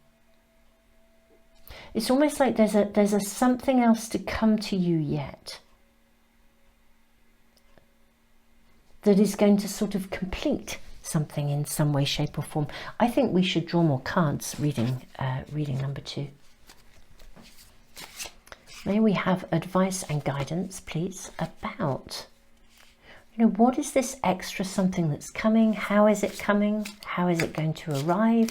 It's almost like there's a something else to come to you yet, that is going to sort of complete something in some way, shape or form. I think we should draw more cards, reading number 2. May we have advice and guidance, please, about, you know, what is this extra something that's coming? How is it coming? How is it going to arrive?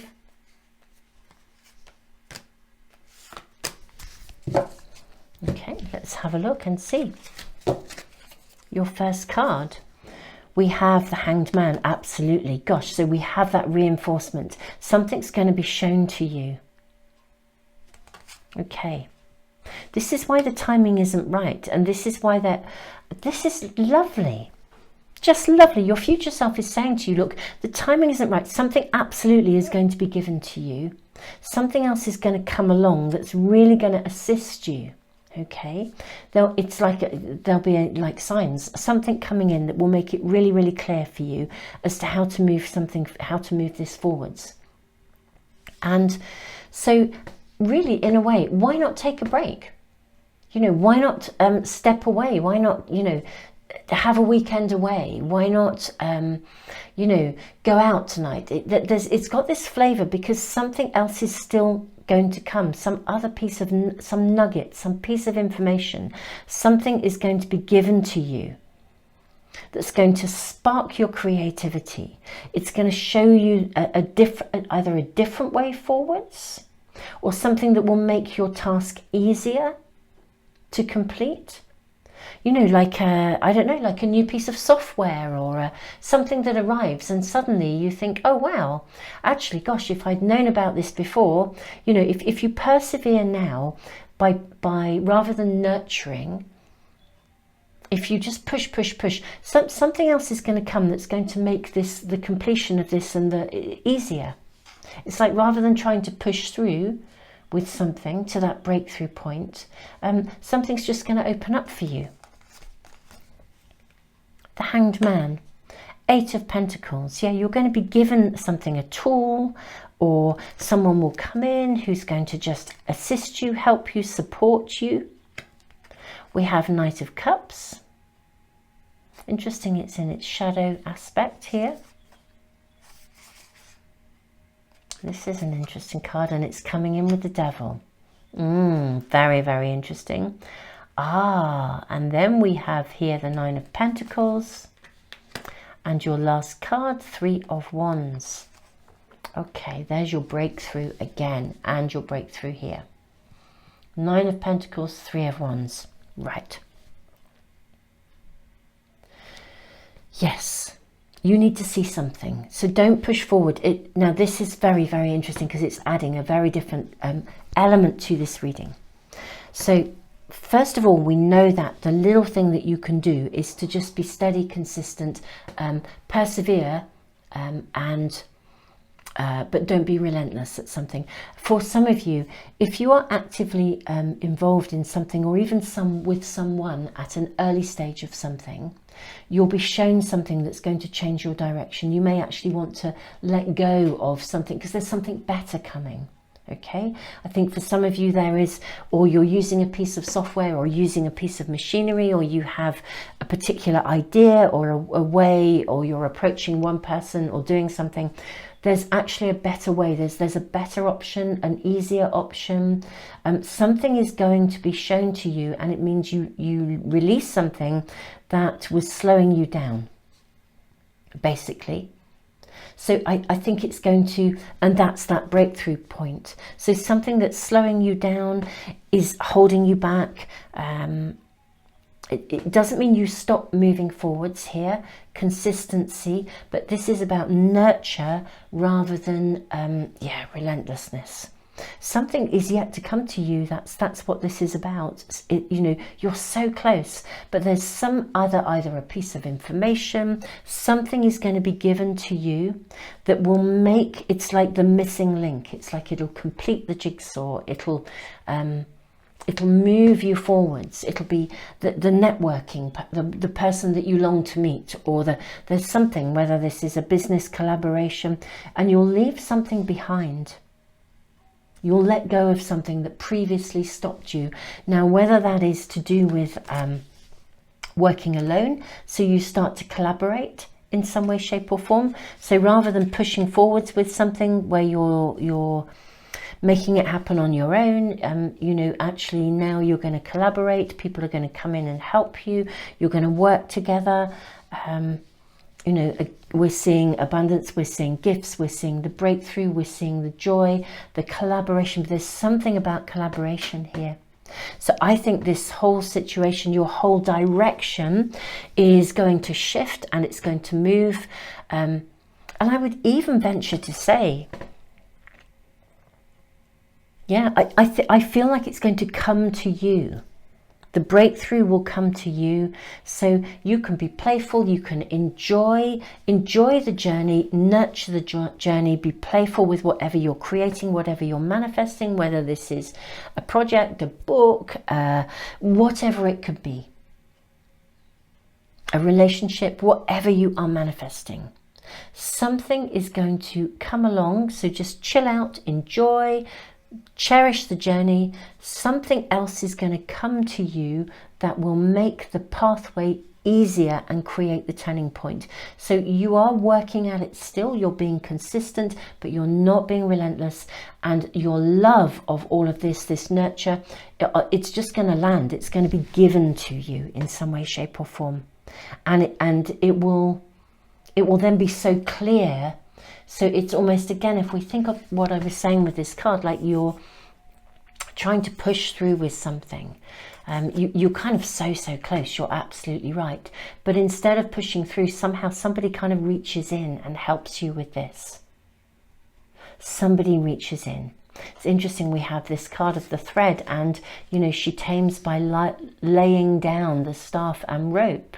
Okay, let's have a look and see. Your first card. We have the Hanged Man, absolutely. Gosh, so we have that reinforcement. Something's going to be shown to you. Okay. This is why the timing isn't right. And this is why this is lovely. Just lovely. Your future self is saying to you, look, the timing isn't right. Something absolutely is going to be given to you. Something else is going to come along that's really going to assist you. Okay, it's like there'll be like signs, something coming in that will make it really, really clear for you as to how to move how to move this forwards. And so really, in a way, why not take a break? You know, why not step away? Why not, you know, have a weekend away? Why not, you know, go out tonight? It's got this flavor because something else is still going to come, some other piece of, some nugget, some piece of information, something is going to be given to you that's going to spark your creativity. It's going to show you either a different way forwards, or something that will make your task easier to complete. You know, like I don't know, like a new piece of software, or something that arrives and suddenly you think, oh wow, actually, gosh, if I'd known about this before, you know, if you persevere now by rather than nurturing, if you just push, something else is going to come that's going to make this, the completion of this and the easier. It's like rather than trying to push through with something to that breakthrough point, something's just going to open up for you. The Hanged Man, 8 of Pentacles. Yeah, you're going to be given something, a tool, or someone will come in who's going to just assist you, help you, support you. We have Knight of Cups. Interesting, it's in its shadow aspect here. This is an interesting card, and it's coming in with the Devil. Very, very interesting. And then we have here the 9 of Pentacles, and your last card, 3 of Wands. Okay, there's your breakthrough again, and your breakthrough here. 9 of Pentacles, 3 of Wands. Right. Yes, you need to see something. So don't push forward. Now this is very, very interesting because it's adding a very different element to this reading. So first of all, we know that the little thing that you can do is to just be steady, consistent, persevere, but don't be relentless at something. For some of you, if you are actively involved in something, or even with someone at an early stage of something, you'll be shown something that's going to change your direction. You may actually want to let go of something because there's something better coming. Okay, I think for some of you there is, or you're using a piece of software or using a piece of machinery, or you have a particular idea or a way, or you're approaching one person or doing something. There's actually a better way. There's a better option, an easier option. Something is going to be shown to you, and it means you release something that was slowing you down, basically. So I think it's going to, and that's that breakthrough point. So something that's slowing you down is holding you back. It doesn't mean you stop moving forwards here, consistency, but this is about nurture rather than, relentlessness. Something is yet to come to you. That's what this is about. You know, you're so close, but there's some either a piece of information, something is going to be given to you that will make, it's like the missing link. It's like it'll complete the jigsaw. It'll move you forwards. It'll be the networking, the person that you long to meet, or there's something, whether this is a business collaboration, and you'll leave something behind. You'll let go of something that previously stopped you. Now, whether that is to do with working alone, so you start to collaborate in some way, shape or form. So rather than pushing forwards with something where you're making it happen on your own, you know, actually now you're going to collaborate. People are going to come in and help you. You're going to work together. You know, we're seeing abundance, we're seeing gifts, we're seeing the breakthrough, we're seeing the joy, the collaboration. There's something about collaboration here. So I think this whole situation, your whole direction is going to shift, and it's going to move. And I would even venture to say, yeah, I feel like it's going to come to you. The breakthrough will come to you, so you can be playful, you can enjoy the journey, nurture the journey, be playful with whatever you're creating, whatever you're manifesting, whether this is a project, a book, whatever it could be, a relationship, whatever you are manifesting. Something is going to come along, so just chill out, enjoy, cherish the journey. Something else is going to come to you that will make the pathway easier and create the turning point. So you are working at it still, you're being consistent, but you're not being relentless, and your love of all of this nurture, it's just going to land. It's going to be given to you in some way, shape or form, and it will then be so clear. So it's almost, again, if we think of what I was saying with this card, like you're trying to push through with something. You're kind of so close, you're absolutely right. But instead of pushing through, somehow somebody kind of reaches in and helps you with this. Somebody reaches in. It's interesting, we have this card of the thread, and, you know, she tames by laying down the staff and rope.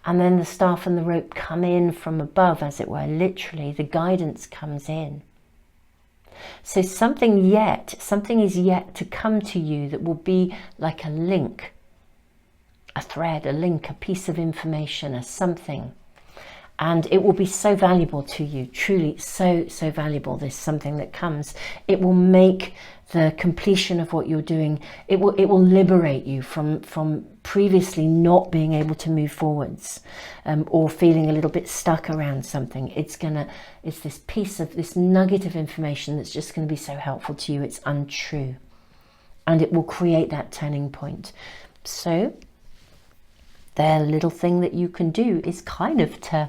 And then the staff and the rope come in from above, as it were, literally, the guidance comes in. So something is yet to come to you that will be like a link, a thread, a link, a piece of information, a something. And it will be so valuable to you, truly so valuable, this something that comes. It will make the completion of what you're doing, it will liberate you from previously not being able to move forwards, or feeling a little bit stuck around something. It's this piece of, this nugget of information that's just going to be so helpful to you. It's untrue, and it will create that turning point. So the little thing that you can do is kind of to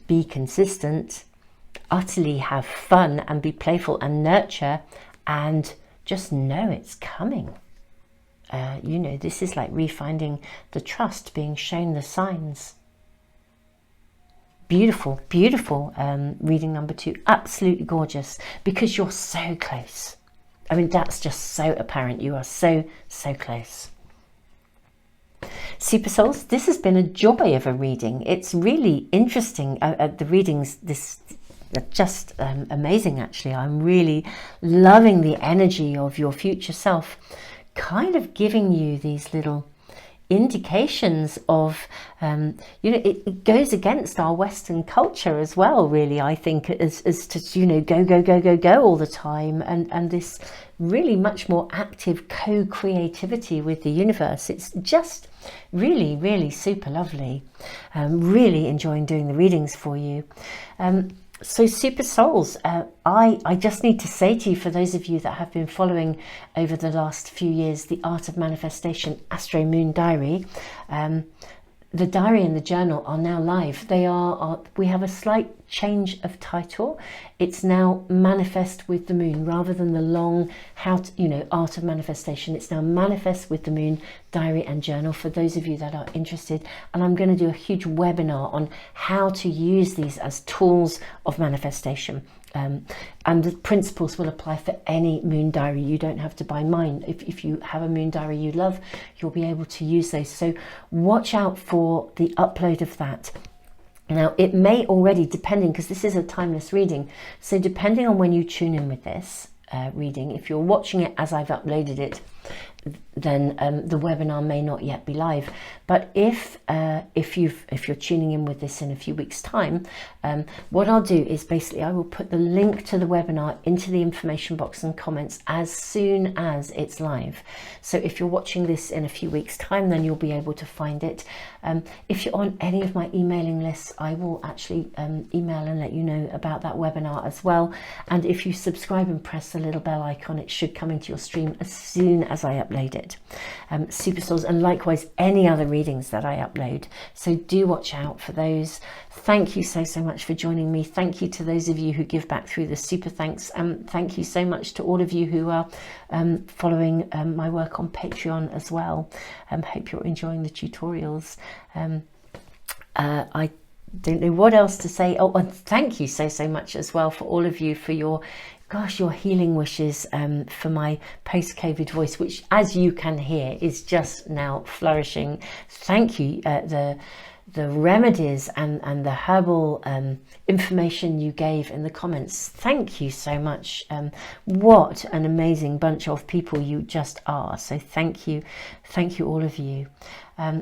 be consistent, utterly have fun and be playful and nurture, and just know it's coming. You know, this is like refinding the trust, being shown the signs. beautiful, beautiful reading number 2. Absolutely gorgeous, because you're so close. I mean, that's just so apparent. You are so, so close. Super Souls, this has been a joy of a reading. It's really interesting. The readings, this are just amazing, actually. I'm really loving the energy of your future self, kind of giving you these little indications of, you know, it goes against our Western culture as well, really, I think, as to, you know, go all the time, and this really much more active co-creativity with the universe. It's just really, really super lovely. Really enjoying doing the readings for you. So Super Souls, I just need to say to you, for those of you that have been following over the last few years, the Art of Manifestation Astro-Moon Diary, the diary and the journal are now live. They we have a slight change of title. It's now Manifest with the Moon, rather than the long, Art of Manifestation. It's now Manifest with the Moon Diary and Journal, for those of you that are interested. And I'm going to do a huge webinar on how to use these as tools of manifestation. And the principles will apply for any moon diary. You don't have to buy mine. If you have a moon diary you love, you'll be able to use those. So watch out for the upload of that. Now, it may already, depending, because this is a timeless reading, so depending on when you tune in with this reading, if you're watching it as I've uploaded it, then the webinar may not yet be live. But if you're tuning in with this in a few weeks' time, what I'll do is basically I will put the link to the webinar into the information box and comments as soon as it's live. So if you're watching this in a few weeks' time, then you'll be able to find it. If you're on any of my emailing lists, I will actually email and let you know about that webinar as well. And if you subscribe and press the little bell icon, it should come into your stream as soon as I upload it. Super Souls, and likewise any other readings that I upload. So do watch out for those. Thank you so much for joining me. Thank you to those of you who give back through the super thanks. Thank you so much to all of you who are following my work on Patreon as well. Hope you're enjoying the tutorials. I don't know what else to say. Oh, and thank you so much as well for all of you for your healing wishes for my post-COVID voice, which, as you can hear, is just now flourishing. Thank you. The remedies and the herbal information you gave in the comments, thank you so much. What an amazing bunch of people you just are. So thank you all of you.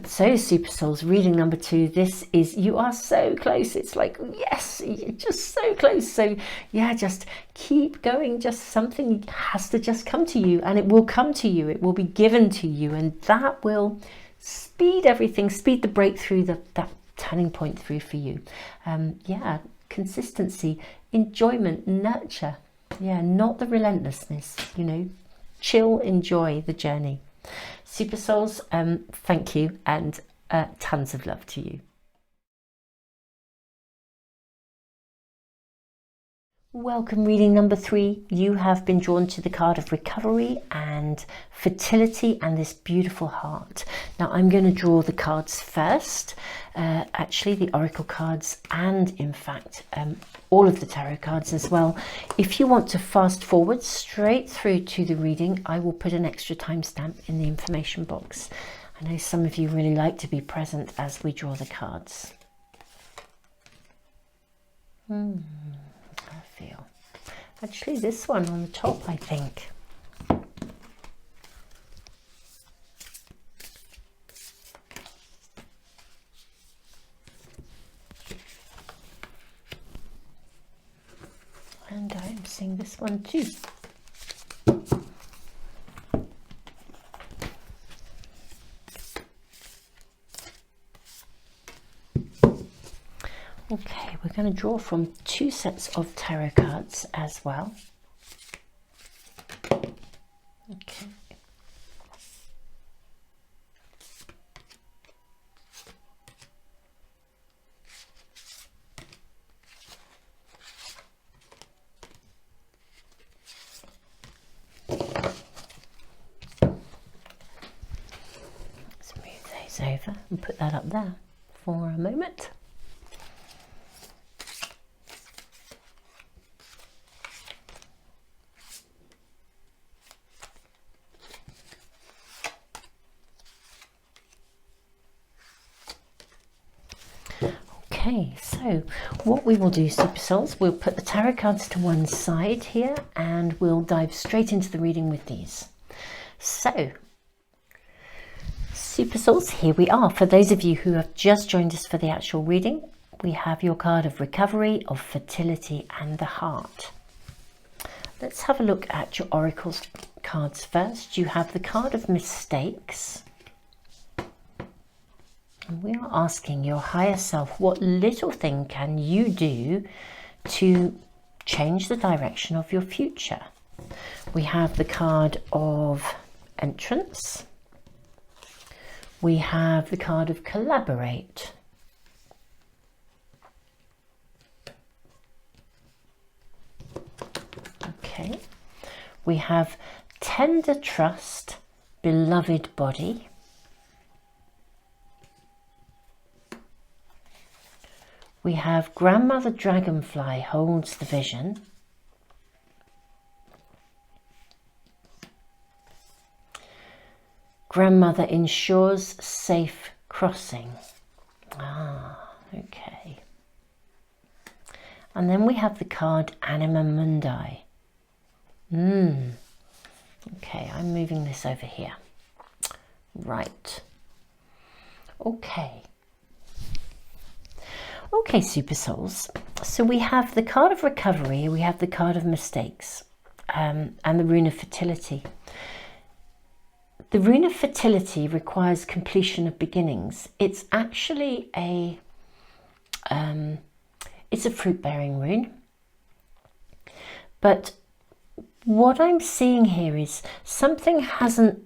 So Super Souls, reading number 2, this is, you are so close. It's like, yes, you're just so close. So yeah, just keep going. Just something has to just come to you, and it will come to you. It will be given to you, and that will speed everything, speed the breakthrough, that turning point through for you. Yeah, consistency, enjoyment, nurture. Yeah, not the relentlessness, chill, enjoy the journey. Super Souls, thank you, and tons of love to you. Welcome, reading number 3. You have been drawn to the card of recovery and fertility and this beautiful heart. Now I'm going to draw the cards first, actually the oracle cards, and in fact all of the tarot cards as well. If you want to fast forward straight through to the reading, I will put an extra timestamp in the information box. I know some of you really like to be present as we draw the cards. I feel actually this one on the top, I think. And I'm seeing this one too. Okay, we're going to draw from 2 sets of tarot cards as well. Okay. Let's move those over and put that up there for a moment. Okay, so what we will do, Super Souls, we'll put the tarot cards to one side here and we'll dive straight into the reading with these. So, Super Souls, here we are. For those of you who have just joined us for the actual reading, we have your card of recovery, of fertility, and the heart. Let's have a look at your oracle cards first. You have the card of mistakes. And we are asking your higher self, what little thing can you do to change the direction of your future? We have the card of entrance. We have the card of collaborate. Okay. We have tender trust, beloved body. We have grandmother dragonfly holds the vision. Grandmother ensures safe crossing. Ah, okay. And then we have the card Anima Mundi. Okay, I'm moving this over here. Right. Okay. Okay, Super Souls. So we have the card of recovery, we have the card of mistakes, and the rune of fertility. The rune of fertility requires completion of beginnings. It's actually it's a fruit-bearing rune. But what I'm seeing here is something hasn't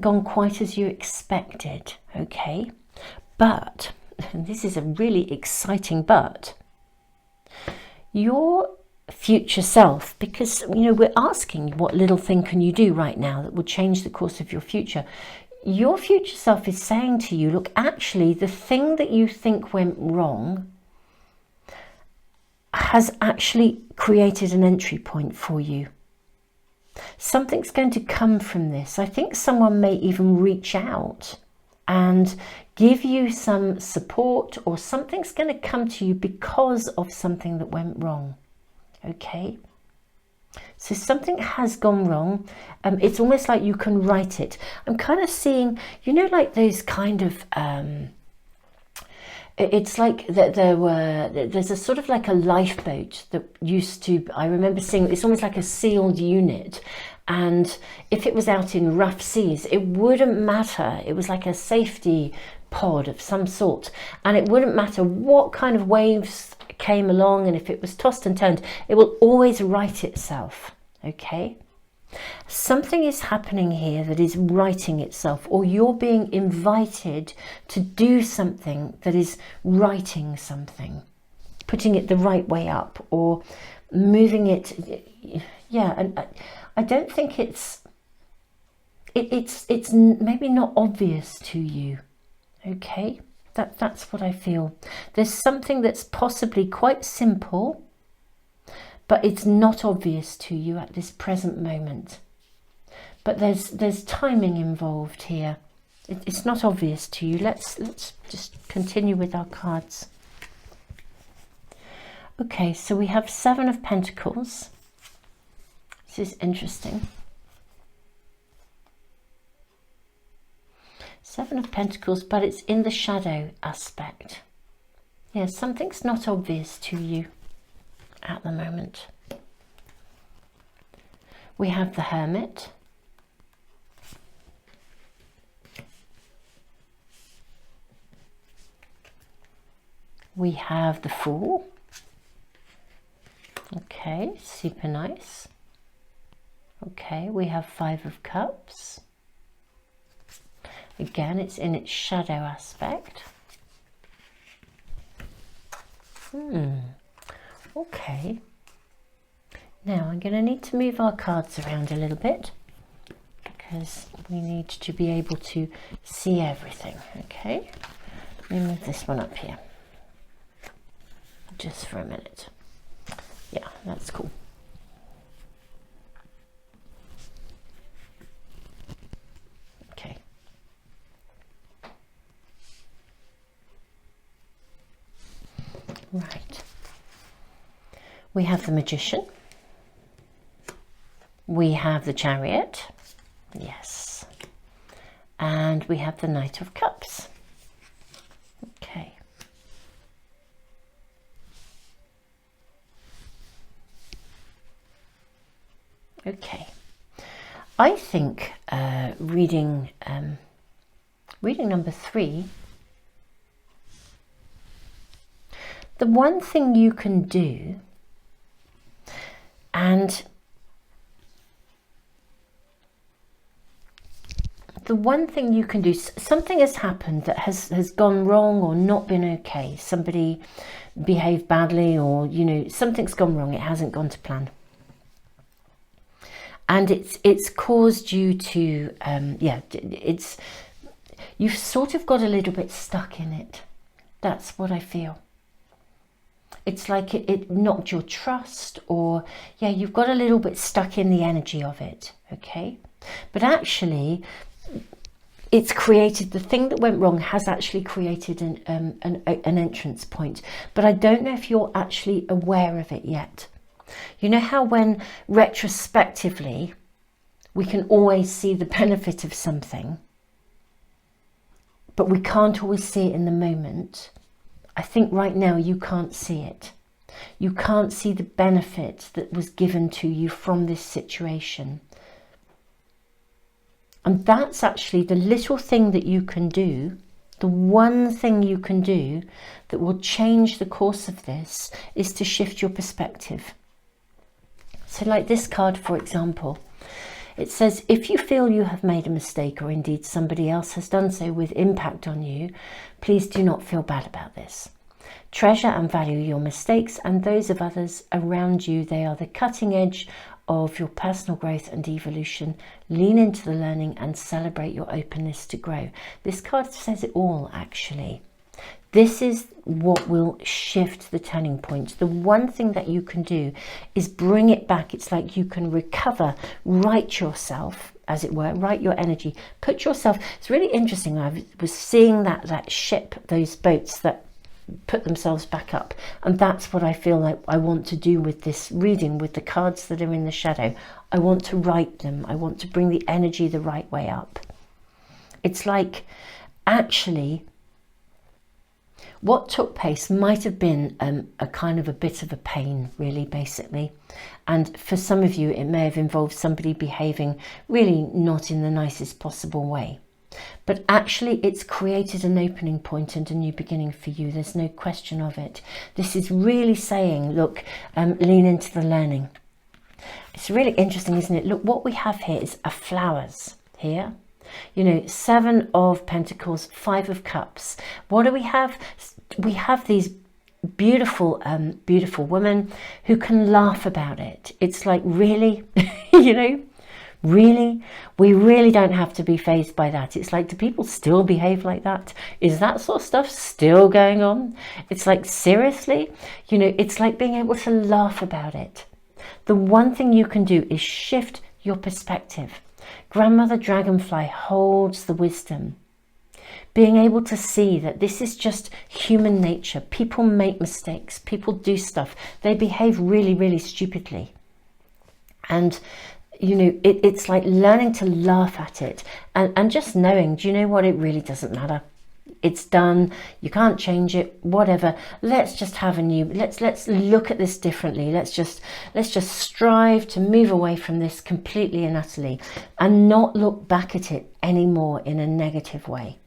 gone quite as you expected, okay? But, and this is a really exciting but, your future self, because, you know, we're asking what little thing can you do right now that will change the course of your future. Your future self is saying to you, look, actually, the thing that you think went wrong has actually created an entry point for you. Something's going to come from this. I think someone may even reach out and give you some support, or something's going to come to you because of something that went wrong. Okay, so something has gone wrong. It's almost like you can write it. I'm kind of seeing, you know, like those kind of it's like that there's a sort of like a lifeboat that used to, I remember seeing, it's almost like a sealed unit, and if it was out in rough seas, it wouldn't matter. It was like a safety pod of some sort, and it wouldn't matter what kind of waves came along, and if it was tossed and turned, it will always right itself. Okay, something is happening here that is righting itself, or you're being invited to do something that is righting something, putting it the right way up, or moving it. Yeah, and I don't think it's maybe not obvious to you. Okay, that's what I feel. There's something that's possibly quite simple, but it's not obvious to you at this present moment. But there's timing involved here. It's not obvious to you. Let's just continue with our cards. Okay, so we have Seven of Pentacles. This is interesting. Seven of Pentacles, but it's in the shadow aspect. Yeah, something's not obvious to you at the moment. We have the Hermit. We have the Fool. Okay, super nice. Okay, we have Five of Cups. Again, it's in its shadow aspect. Okay. Now I'm going to need to move our cards around a little bit because we need to be able to see everything. Okay, let me move this one up here just for a minute. Yeah, that's cool. We have the Magician. We have the Chariot. Yes. And we have the Knight of Cups. Okay. Okay. I think reading number 3, the one thing you can do, and the one thing you can do, something has happened that has gone wrong or not been okay. Somebody behaved badly, or, you know, something's gone wrong. It hasn't gone to plan. And it's caused you to, you've sort of got a little bit stuck in it. That's what I feel. It's like it knocked your trust, or, yeah, you've got a little bit stuck in the energy of it, okay? But actually, it's created, the thing that went wrong has actually created an entrance point. But I don't know if you're actually aware of it yet. You know how when retrospectively we can always see the benefit of something, but we can't always see it in the moment? I think right now you can't see it. You can't see the benefit that was given to you from this situation. And that's actually the little thing that you can do, the one thing you can do that will change the course of this, is to shift your perspective. So like this card, for example, it says, if you feel you have made a mistake, or indeed somebody else has done so with impact on you, please do not feel bad about this. Treasure and value your mistakes and those of others around you. They are the cutting edge of your personal growth and evolution. Lean into the learning and celebrate your openness to grow. This card says it all, actually. This is what will shift the turning point. The one thing that you can do is bring it back. It's like you can recover, right yourself, as it were, right your energy, put yourself. It's really interesting. I was seeing that ship, those boats that put themselves back up, and that's what I feel like I want to do with this reading, with the cards that are in the shadow. I want to right them. I want to bring the energy the right way up. It's like, actually, what took place might have been a kind of a bit of a pain, really, basically. And for some of you, it may have involved somebody behaving really not in the nicest possible way. But actually, it's created an opening point and a new beginning for you. There's no question of it. This is really saying, look, lean into the learning. It's really interesting, isn't it? Look, what we have here is a flowers here. You know, 7 of Pentacles, 5 of Cups. What do we have? We have these beautiful, beautiful women who can laugh about it. It's like, really, you know, really, we really don't have to be fazed by that. It's like, do people still behave like that? Is that sort of stuff still going on? It's like, seriously, you know, it's like being able to laugh about it. The one thing you can do is shift your perspective. Grandmother Dragonfly holds the wisdom. Being able to see that this is just human nature. People make mistakes. People do stuff. They behave really, really stupidly. And, you know, it's like learning to laugh at it. And just knowing, do you know what? It really doesn't matter. It's done. You can't change it, whatever. Let's just have a new, let's look at this differently. Let's just strive to move away from this completely and utterly, and not look back at it anymore in a negative way.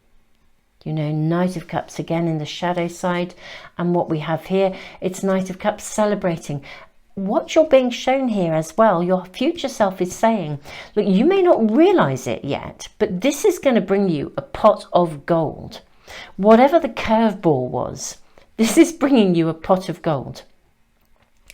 You know, Knight of Cups again in the shadow side. And what we have here, it's Knight of Cups celebrating. What you're being shown here as well, your future self is saying, look, you may not realize it yet, but this is going to bring you a pot of gold. Whatever the curveball was, this is bringing you a pot of gold.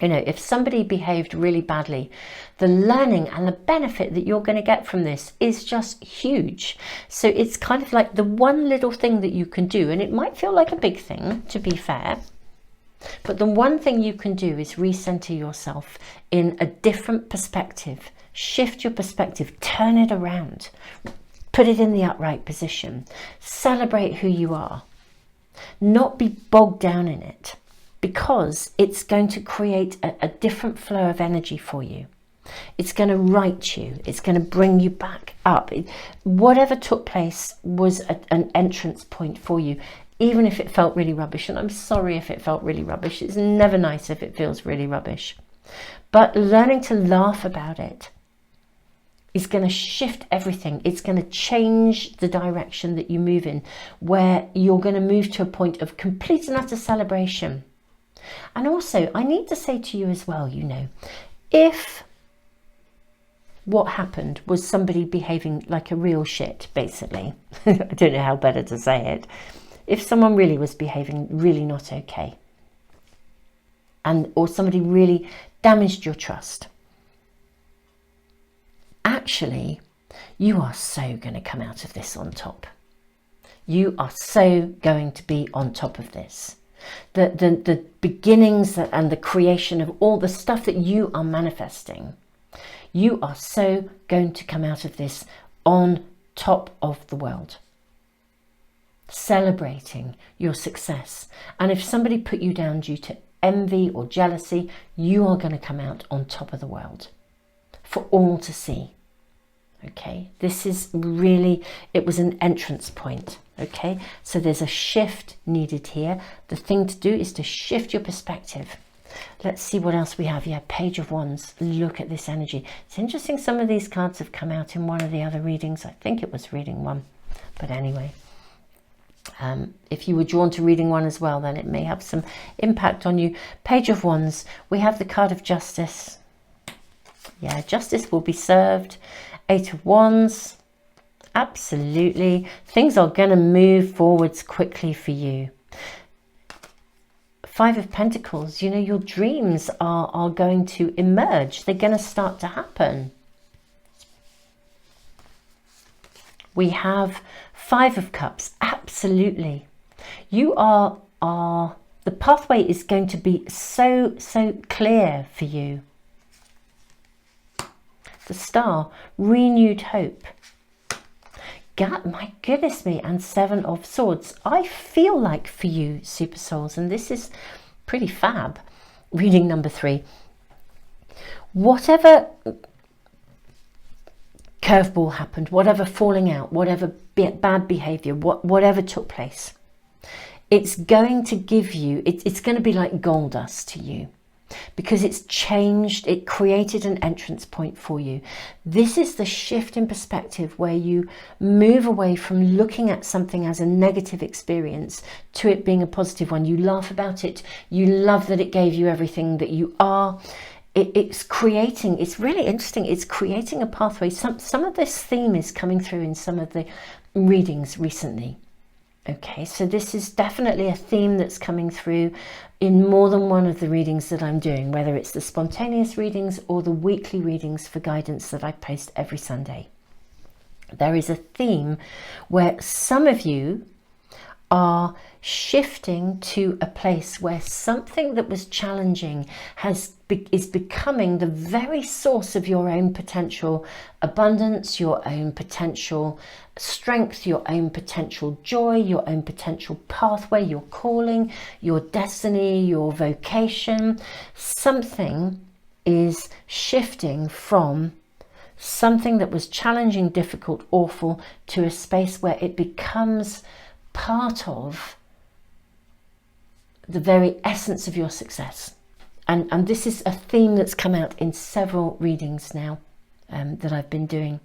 You know, if somebody behaved really badly, the learning and the benefit that you're going to get from this is just huge. So it's kind of like the one little thing that you can do, and it might feel like a big thing, to be fair, but the one thing you can do is recenter yourself in a different perspective. Shift your perspective, turn it around, put it in the upright position, celebrate who you are, not be bogged down in it. because it's going to create a different flow of energy for you. It's going to right you. It's going to bring you back up. Whatever took place was an entrance point for you, even if it felt really rubbish. And I'm sorry if it felt really rubbish. It's never nice if it feels really rubbish. But learning to laugh about it is going to shift everything. It's going to change the direction that you move in, where you're going to move to a point of complete and utter celebration. And also, I need to say to you as well, you know, if what happened was somebody behaving like a real shit, basically, I don't know how better to say it, if someone really was behaving really not okay, or somebody really damaged your trust, actually, you are so going to come out of this on top. You are so going to be on top of this. The beginnings and the creation of all the stuff that you are manifesting, you are so going to come out of this on top of the world, celebrating your success. And if somebody put you down due to envy or jealousy, you are going to come out on top of the world for all to see. Okay, this is really, it was an entrance point. Okay, so there's a shift needed here. The thing to do is to shift your perspective. Let's see what else we have. Yeah, Page of Wands. Look at this energy. It's interesting, some of these cards have come out in one of the other readings. I think it was reading 1, but anyway, if you were drawn to reading 1 as well, then it may have some impact on you. Page of Wands. We have the card of Justice. Yeah, justice will be served. 8 of Wands. Absolutely. Things are going to move forwards quickly for you. 5 of Pentacles. You know, your dreams are going to emerge. They're going to start to happen. We have 5 of Cups. Absolutely. You are the pathway is going to be so clear for you. The Star, renewed hope. God, my goodness me, and 7 of Swords. I feel like for you, Super Souls, and this is pretty fab, reading number 3. Whatever curveball happened, whatever falling out, whatever bad behavior, whatever took place, it's going to give you, it's going to be like gold dust to you. Because it's changed, it created an entrance point for you. This is the shift in perspective where you move away from looking at something as a negative experience to it being a positive one. You laugh about it. You love that it gave you everything that you are. It's creating, it's really interesting, it's creating a pathway. Some of this theme is coming through in some of the readings recently. Okay, so this is definitely a theme that's coming through in more than one of the readings that I'm doing, whether it's the spontaneous readings or the weekly readings for guidance that I post every Sunday. There is a theme where some of you are shifting to a place where something that was challenging is becoming the very source of your own potential abundance, your own potential strength, your own potential joy, your own potential pathway, your calling, your destiny, your vocation. Something is shifting from something that was challenging, difficult, awful, to a space where it becomes part of the very essence of your success. And this is a theme that's come out in several readings now that I've been doing.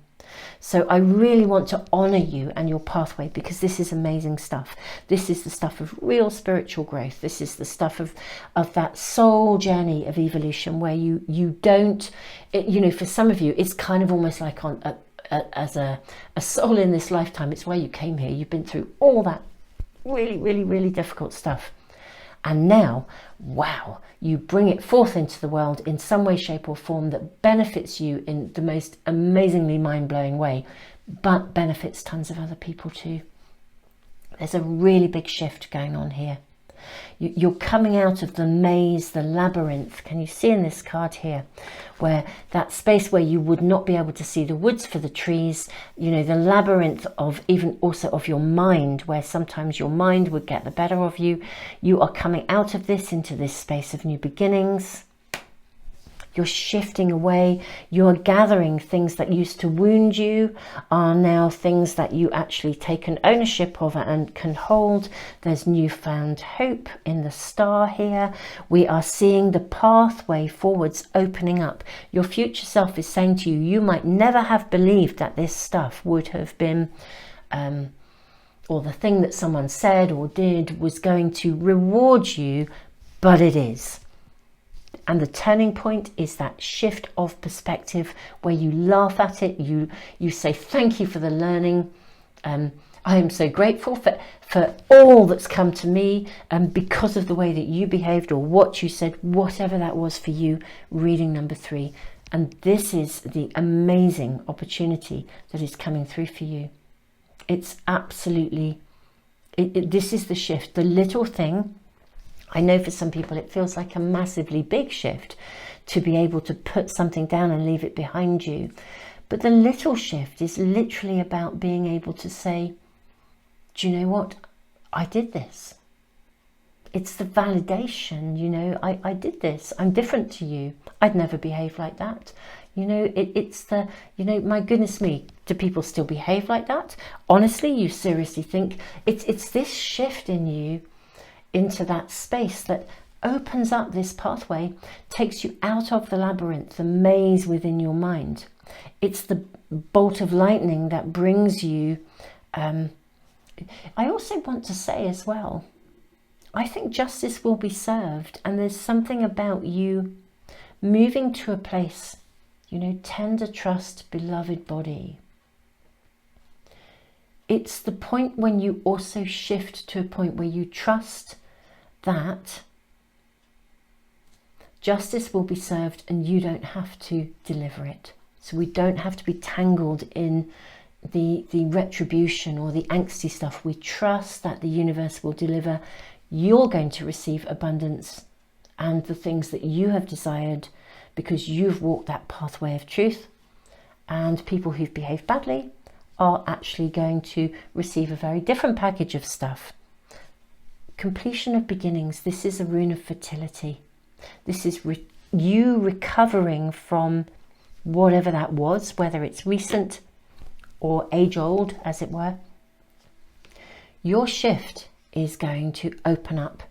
So I really want to honor you and your pathway, because this is amazing stuff. This is the stuff of real spiritual growth. This is the stuff of that soul journey of evolution where you don't, you know, for some of you, it's kind of almost like as a soul in this lifetime. It's why you came here. You've been through all that really difficult stuff. And now, wow, you bring it forth into the world in some way, shape or form that benefits you in the most amazingly mind-blowing way, but benefits tons of other people too. There's a really big shift going on here. You're coming out of the maze, the labyrinth. Can you see in this card here, where that space where you would not be able to see the woods for the trees, you know, the labyrinth of even also of your mind, where sometimes your mind would get the better of you. You are coming out of this into this space of new beginnings. You're shifting away. You're gathering things that used to wound you are now things that you actually take an ownership of and can hold. There's newfound hope in the star here. We are seeing the pathway forwards opening up. Your future self is saying to you, you might never have believed that this stuff would have been, or the thing that someone said or did was going to reward you, but it is. And the turning point is that shift of perspective where you laugh at it, you say, thank you for the learning. I am so grateful for all that's come to me because of the way that you behaved or what you said, whatever that was for you, reading number 3. And this is the amazing opportunity that is coming through for you. It's absolutely, this is the shift, the little thing. I know for some people it feels like a massively big shift to be able to put something down and leave it behind you. But the little shift is literally about being able to say, do you know what? I did this. It's the validation, you know, I did this. I'm different to you. I'd never behave like that. You know, it's the, you know, my goodness me, do people still behave like that? Honestly, you seriously think it's this shift in you into that space that opens up this pathway, takes you out of the labyrinth, the maze within your mind. It's the bolt of lightning that brings you. I also want to say as well, I think justice will be served, and there's something about you moving to a place, you know, tender trust, beloved body. It's the point when you also shift to a point where you trust that justice will be served and you don't have to deliver it. So we don't have to be tangled in the retribution or the angsty stuff. We trust that the universe will deliver. You're going to receive abundance and the things that you have desired because you've walked that pathway of truth, and people who've behaved badly are actually going to receive a very different package of stuff. Completion of beginnings. This is a rune of fertility. This is you recovering from whatever that was, whether it's recent or age old, as it were. Your shift is going to open up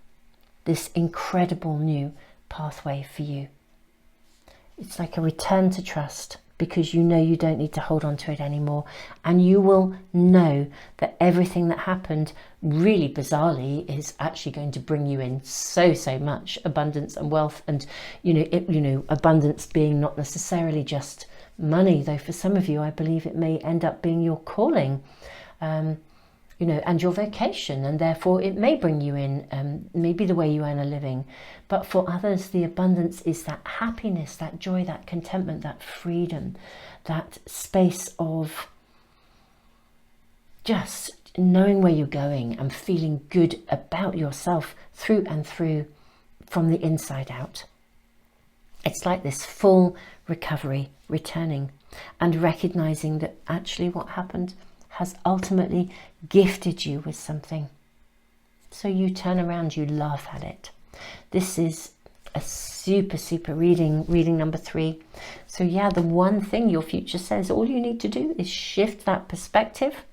this incredible new pathway for you. It's like a return to trust, because you know you don't need to hold on to it anymore, and you will know that everything that happened really bizarrely is actually going to bring you in so much abundance and wealth, and abundance being not necessarily just money, though for some of you I believe it may end up being your calling, and your vocation, and therefore it may bring you in maybe the way you earn a living. But for others, the abundance is that happiness, that joy, that contentment, that freedom, that space of just knowing where you're going and feeling good about yourself through and through from the inside out. It's like this full recovery, returning and recognizing that actually what happened has ultimately gifted you with something. So you turn around, you laugh at it. This is a super reading number 3. So yeah, the one thing your future says, all you need to do is shift that perspective,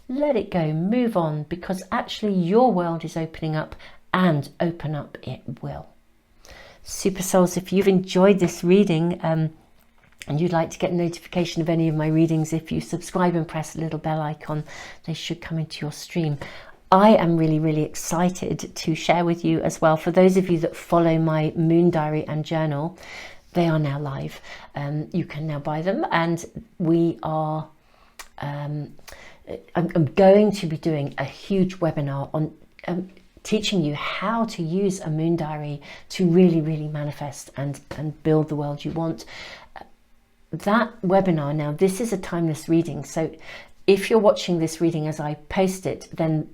let it go, move on, because actually your world is opening up, and open up it will. Super souls, if you've enjoyed this reading, and you'd like to get a notification of any of my readings, if you subscribe and press the little bell icon, they should come into your stream. I am really excited to share with you as well. For those of you that follow my moon diary and journal, they are now live. You can now buy them, and we are I'm going to be doing a huge webinar on teaching you how to use a moon diary to really manifest and build the world you want. That webinar, now this is a timeless reading, so if you're watching this reading as I post it, then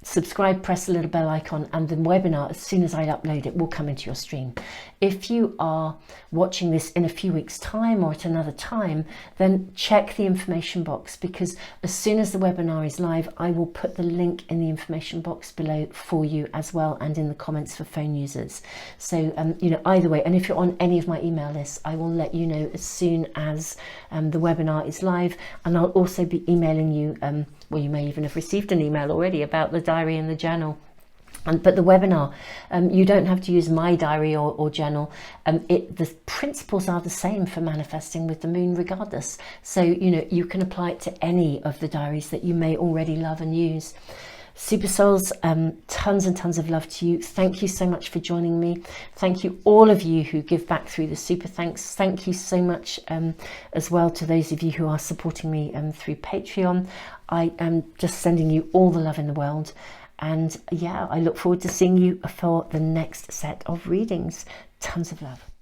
subscribe, press the little bell icon, and the webinar, as soon as I upload it, will come into your stream. If you are watching this in a few weeks' time or at another time, then check the information box, because as soon as the webinar is live, I will put the link in the information box below for you as well, and in the comments for phone users. So you know, either way, and if you're on any of my email lists, I will let you know as soon as the webinar is live, and I'll also be emailing you, well, you may even have received an email already about the diary and the journal. But the webinar, you don't have to use my diary or journal. The principles are the same for manifesting with the moon regardless. So, you know, you can apply it to any of the diaries that you may already love and use. Super Souls, tons and tons of love to you. Thank you so much for joining me. Thank you all of you who give back through the super thanks. Thank you so much as well to those of you who are supporting me through Patreon. I am just sending you all the love in the world. And yeah, I look forward to seeing you for the next set of readings. Tons of love.